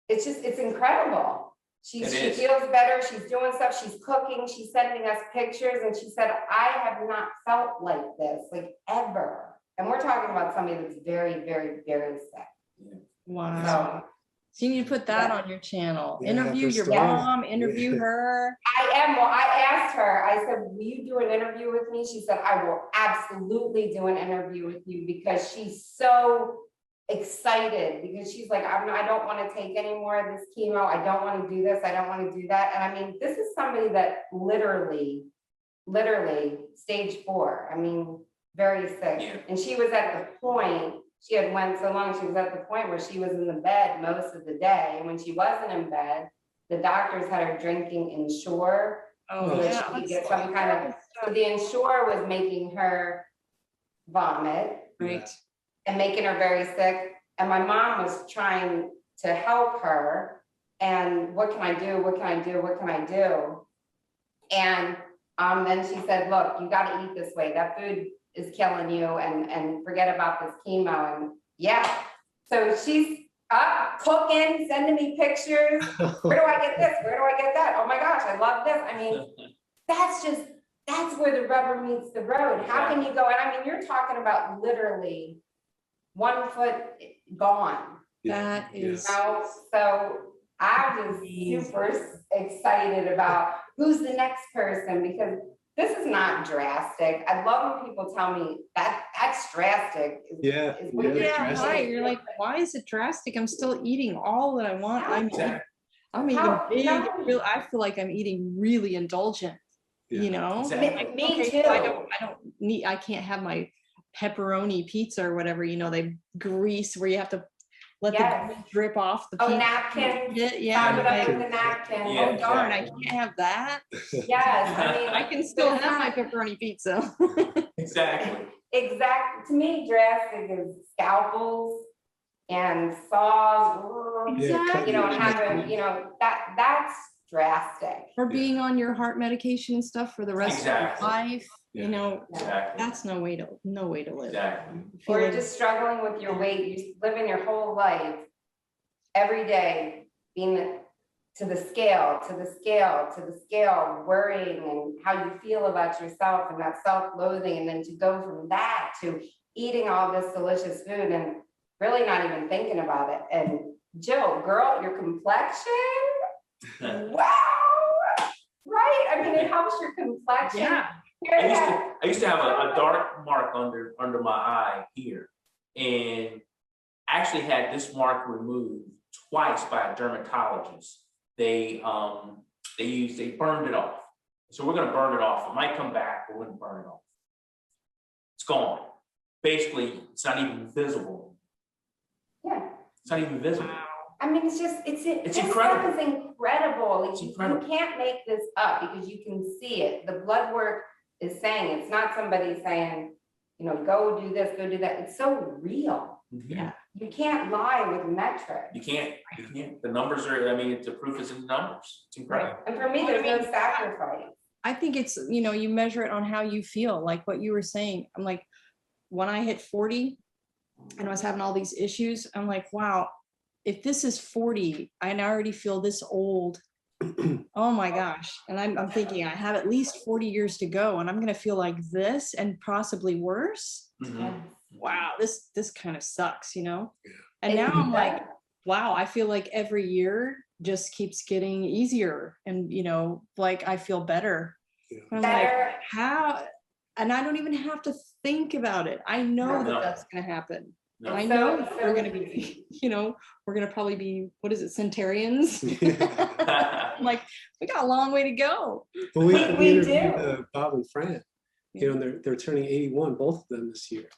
it's incredible. She feels better, she's doing stuff, she's cooking, she's sending us pictures, and she said, I have not felt like this, like ever. And we're talking about somebody that's very, very, very sick. Wow. So you need to put that on your channel. Yeah, interview her your story. mom, interview her. I am. Well, I asked her, I said, will you do an interview with me? She said, I will absolutely do an interview with you, because she's so excited, because she's like, I don't want to take any more of this chemo. I don't want to do this. I don't want to do that. And I mean, this is somebody that literally stage 4. I mean, very sick. Yeah. And she was at the point, she had went so long, she was at the point where she was in the bed most of the day. And when she wasn't in bed, the doctors had her drinking Ensure, Oh, so that yeah. she could get some kind of, so the Ensure was making her vomit. Right. And making her very sick. And my mom was trying to help her. And what can I do? What can I do? What can I do? And then she said, look, you got to eat this way. That food is killing you, and forget about this chemo. And yeah, so she's Cooking, sending me pictures. Where do I get this? Where do I get that? Oh my gosh, I love this. I mean, that's where the rubber meets the road. How can you go? And I mean, you're talking about literally 1 foot gone. That is. So I'm just super excited about who's the next person, because this is not drastic. I love when people tell me that that's drastic. Yeah, Yeah, right. You're like, why is it drastic? I'm still eating all that I want. I'm eating big. I feel like I'm eating really indulgent. You know, Exactly. Me too. I can't have my pepperoni pizza or whatever. You know, they grease where you have to let the grease drip off the pizza. Napkin. Yeah. Top it up with a napkin. Yeah, Oh darn, I can't have that. Yes, I mean, I can still have my pepperoni pizza. Exactly. To me, drastic is scalpels and saws. Exactly. You know, having, you know, that's drastic. Or being on your heart medication and stuff for the rest of your life. You know, that's no way to live. Exactly. Or just struggling with your weight. You living your whole life every day being to the scale, worrying and how you feel about yourself and that self-loathing, and then to go from that to eating all this delicious food and really not even thinking about it. And Jill, girl, your complexion, wow, right? I mean, it helps your complexion. Yeah. I used to have a dark mark under my eye here, and actually had this mark removed twice by a dermatologist. They burned it off. So we're gonna burn it off. It might come back, but we're gonna burn it off. It's gone. Basically, it's not even visible. Yeah. It's not even visible. I mean, it's incredible. Stuff is incredible. Like, It's incredible. You can't make this up because you can see it. The blood work is saying, it's not somebody saying, you know, go do this, go do that. It's so real. Yeah. You can't lie with metrics. You can't. The numbers are, I mean, the proof is in the numbers. It's incredible. And for me, there's no sacrifice. I think it's, you know, you measure it on how you feel, like what you were saying. I'm like, when I hit 40 and I was having all these issues, I'm like, wow, if this is 40 and I already feel this old, oh my gosh. And I'm thinking I have at least 40 years to go and I'm going to feel like this and possibly worse. Mhm. Wow, this kind of sucks, you know? And now I'm like, wow, I feel like every year just keeps getting easier. And, you know, like I feel better. I'm like, how? And I don't even have to think about it. I know that that's going to happen. No. I know that we're going to be, you know, we're going to probably be, what is it, centenarians? I'm like, we got a long way to go. Well, we interviewed Bob and Fran, you know, and they're turning 81, both of them this year.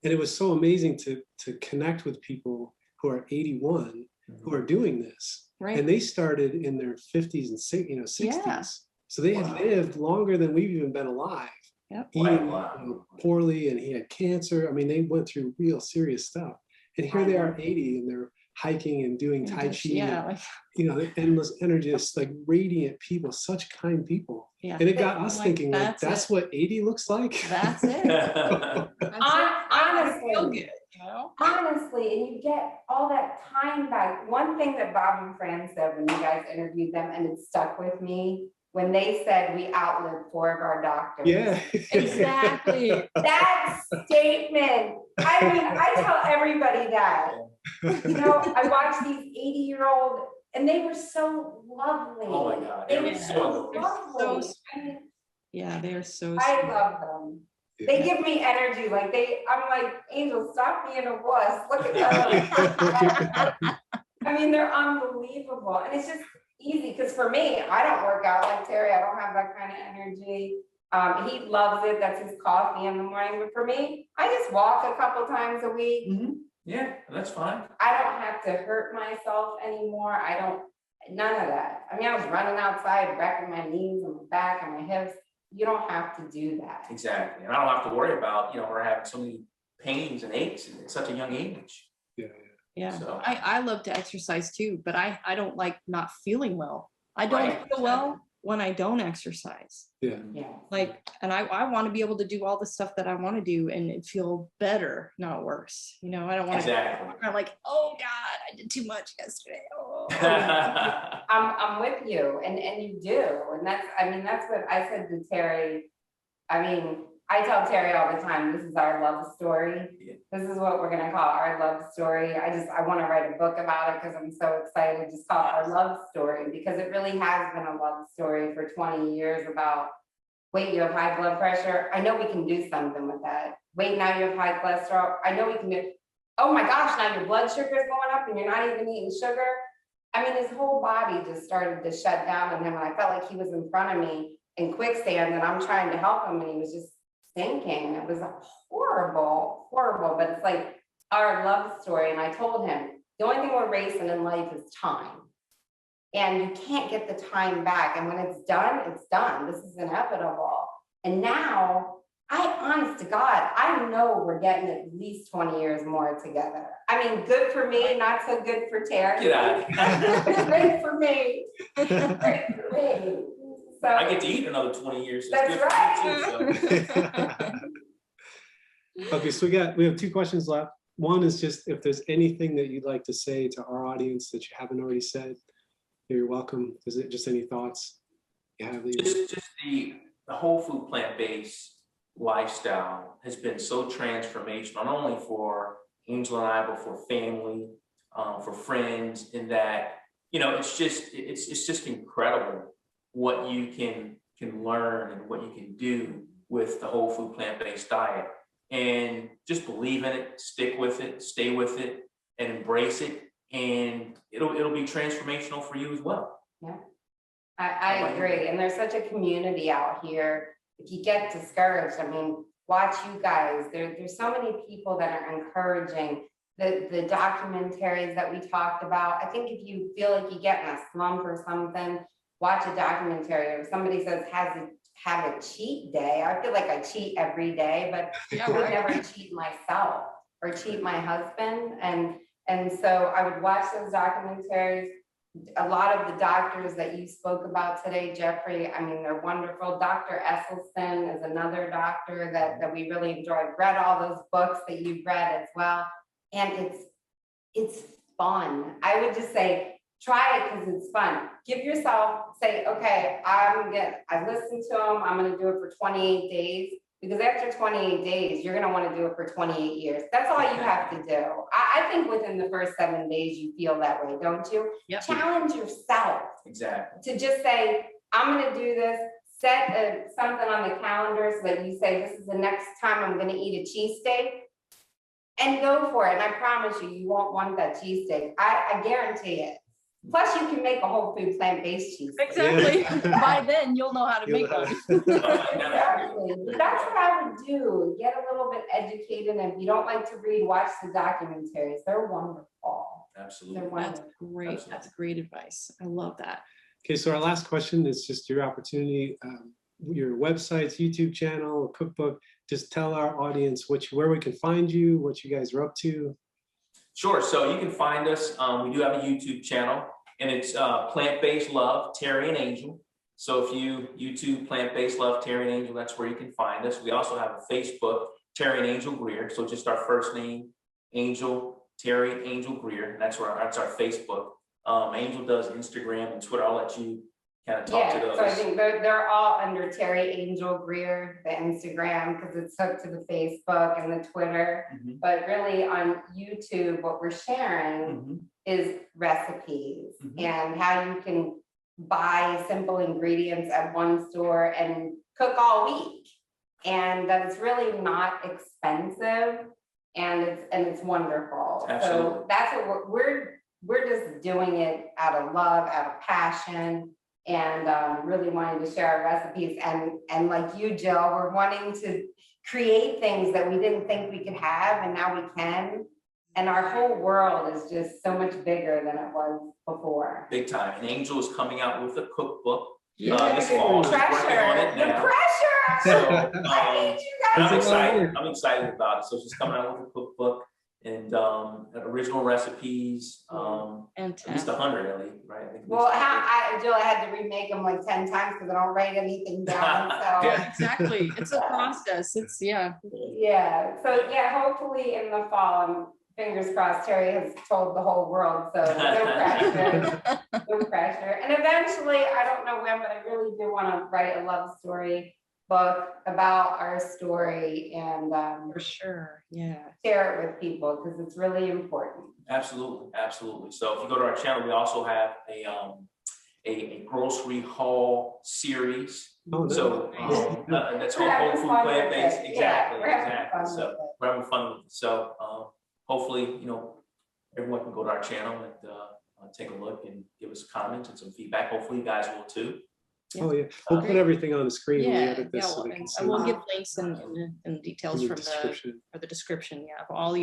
And it was so amazing to connect with people who are 81, who are doing this. Right. And they started in their 50s and 60s. Yeah. So they had lived longer than we've even been alive. Yep. Eating you know, poorly, and he had cancer. I mean, they went through real serious stuff. And here they are 80 and they're hiking and doing Tai Chi. Yeah. And, you know, the endless energy, just like radiant people, such kind people. Yeah. And it got us thinking, like, that's what 80 looks like. That's it. Honestly, feel good, you know? Honestly, and you get all that time back. One thing that Bob and Fran said when you guys interviewed them, and it stuck with me, when they said we outlived 4 of our doctors. Yeah. Exactly. That statement. I mean, I tell everybody that. You know, I watch these 80-year-old, and they were so lovely. Oh my God. They were so lovely. lovely. I mean, Yeah, they're so I sweet. love them. They give me energy. Like I'm like, Angel, stop being a wuss. Look at them. I mean, they're unbelievable. And it's just easy because for me, I don't work out like Terry. I don't have that kind of energy. He loves it. That's his coffee in the morning. But for me, I just walk a couple times a week. Yeah, that's fine. I don't have to hurt myself anymore. None of that. I mean, I was running outside, wrecking my knees and my back and my hips. You don't have to do that. Exactly. And I don't have to worry about, you know, we're having so many pains and aches at such a young age. Yeah. So. I love to exercise too, but I don't like not feeling well. I don't feel well, when I don't exercise. Yeah. Yeah. Like, and I want to be able to do all the stuff that I want to do and it feel better, not worse. You know, I don't want to Exactly. be like, oh God, I did too much yesterday. Oh. I'm with you, and you do, and that's what I said to Terry. I mean, I tell Terry all the time, this is our love story. Yeah. This is what we're gonna call our love story. I want to write a book about it because I'm so excited. Just call it our love story, because it really has been a love story for 20 years about, wait, you have high blood pressure. I know we can do something with that. Wait, now you have high cholesterol. I know we can do, oh my gosh, now your blood sugar is going up and you're not even eating sugar. I mean, his whole body just started to shut down on him, and I felt like he was in front of me in quicksand, and I'm trying to help him, and he was just sinking. It was horrible, horrible, but it's like our love story. And I told him, the only thing we're racing in life is time. And you can't get the time back. And when it's done, it's done. This is inevitable. And now, honest to God, I know we're getting at least 20 years more together. I mean, good for me, not so good for Terry. Get out of here. Great for me. Great for me. So, I get to eat another 20 years. So That's it's good for me too, so. Okay, so we have 2 questions left. One is just if there's anything that you'd like to say to our audience that you haven't already said, you're welcome. Is it just any thoughts you have? Just the whole food plant-based lifestyle has been so transformational, not only for Angel and I, but for family, for friends, in that, you know, it's just incredible what you can learn and what you can do with the whole food plant-based diet. And just believe in it, stick with it, stay with it, and embrace it. And it'll be transformational for you as well. Yeah, I agree. And there's such a community out here. If you get discouraged, I mean, watch you guys. There's so many people that are encouraging. The documentaries that we talked about. I think if you feel like you get in a slump or something, watch a documentary. Or if somebody says have a cheat day, I feel like I cheat every day, but I would never cheat myself or cheat my husband. And so I would watch those documentaries. A lot of the doctors that you spoke about today, Jeffrey, I mean, they're wonderful. Dr. Esselstyn is another doctor that we really enjoyed. Read all those books that you've read as well. And it's fun. I would just say, try it because it's fun. Give yourself, say, okay, I listened to them. I'm going to do it for 28 days. Because after 28 days, you're going to want to do it for 28 years. That's all you have to do. I think within the first 7 days, you feel that way, don't you? Yep. Challenge yourself. Exactly. To just say, I'm going to do this. Set something on the calendar so that you say, this is the next time I'm going to eat a cheesesteak. And go for it. And I promise you, you won't want that cheesesteak. I guarantee it. Plus, you can make a whole food plant-based cheesesteak. Exactly. By then, you'll know how to make one. Exactly. That's what I would do. Get a little bit educated. And if you don't like to read, watch the documentaries. They're wonderful. Absolutely. They're That's wonderful. great. Absolutely. That's great advice. I love that. Okay, so our last question is just your opportunity, your websites, YouTube channel, cookbook. Just tell our audience where we can find you, what you guys are up to. Sure. So you can find us. We do have a YouTube channel, and it's Plant-Based Love, Terry and Angel. So if you YouTube Plant-Based Love, Terry and Angel, that's where you can find us. We also have a Facebook, Terry and Angel Grier. So just our first name, Angel, Terry, Angel Grier. That's our Facebook. Angel does Instagram and Twitter. I'll let you kind of talk to those. So I think they're all under Terry Angel Grier, the Instagram, because it's hooked to the Facebook and the Twitter. Mhm. But really on YouTube, what we're sharing Mhm. is recipes Mhm. and how you can buy simple ingredients at one store and cook all week. And that it's really not expensive, and it's wonderful. Absolutely. So that's what we're just doing it out of love, out of passion, and really wanting to share our recipes. And like you, Jill, we're wanting to create things that we didn't think we could have, and now we can. And our whole world is just so much bigger than it was before. Big time. And Angel is coming out with a cookbook Yeah, this fall. She's working on it The now. pressure! So I need you guys. I'm excited about it. So she's coming out with a cookbook. and original recipes, And at least 100, Ellie, right? I think at Well, least 100. Jill, I had to remake them like 10 times because I don't write anything down, so. Yeah. exactly. It's a process. It's Yeah, so yeah, hopefully in the fall, and fingers crossed, Terry has told the whole world, so no pressure, no pressure. And eventually, I don't know when, but I really do want to write a love story book about our story and for sure. Yeah. share it with people because it's really important. Absolutely, absolutely. So if you go to our channel, we also have a grocery haul series. Oh, So that's We're whole having food fun plant with based. it. Exactly, Yeah, we're having exactly. fun So with it. we're having fun with it. So hopefully, everyone can go to our channel and take a look and give us comments and some feedback. Hopefully you guys will too. Oh, yeah. We'll put everything on the screen when we Yeah, edit this. yeah, so they and can see we'll it give links and details in the from description. the description, yeah, of all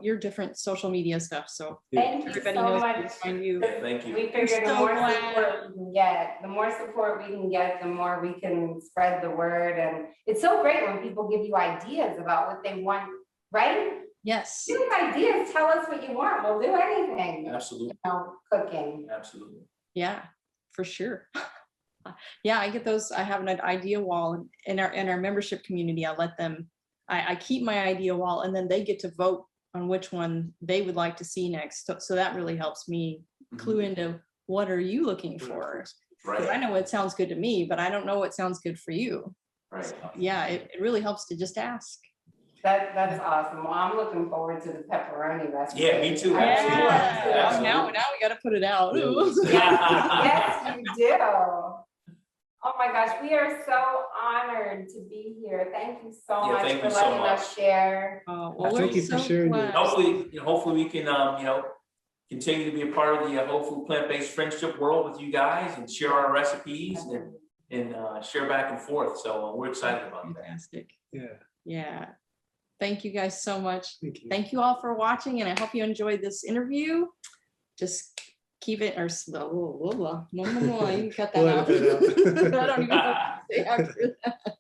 your different social media stuff. So Thank you everybody so knows where to much. find you. Yeah, thank you. We figured the so more glad. support we can get, the more we can spread the word. And it's so great when people give you ideas about what they want, right? Yes. Give us ideas, tell us what you want, we'll do anything, Absolutely, cooking. absolutely. Yeah, for sure. Yeah, I get those. I have an idea wall in our membership community. I let them. I keep my idea wall, and then they get to vote on which one they would like to see next. So that really helps me clue into what are you looking for. Because I Right, know it sounds good to me, but I don't know what sounds good for you. right. Yeah, it really helps to just ask. That's awesome. Well, I'm looking forward to the pepperoni recipe. Yeah, me too. I really Absolutely. want to. Absolutely. Now we got to put it out. Yes, you do. Oh my gosh, we are so honored to be here. Thank you so Yeah, much thank for you so letting much. us share. Well, Thank we're you for so sharing glad. Hopefully we can, continue to be a part of the whole food plant-based friendship world with you guys and share our recipes and share back and forth. So we're excited about that. Fantastic. Yeah, Yeah. Thank you guys so much. thank you. Thank you all for watching, and I hope you enjoyed this interview. Just keep it, or you can cut that We'll out. edit that out. I don't even know what to say after that.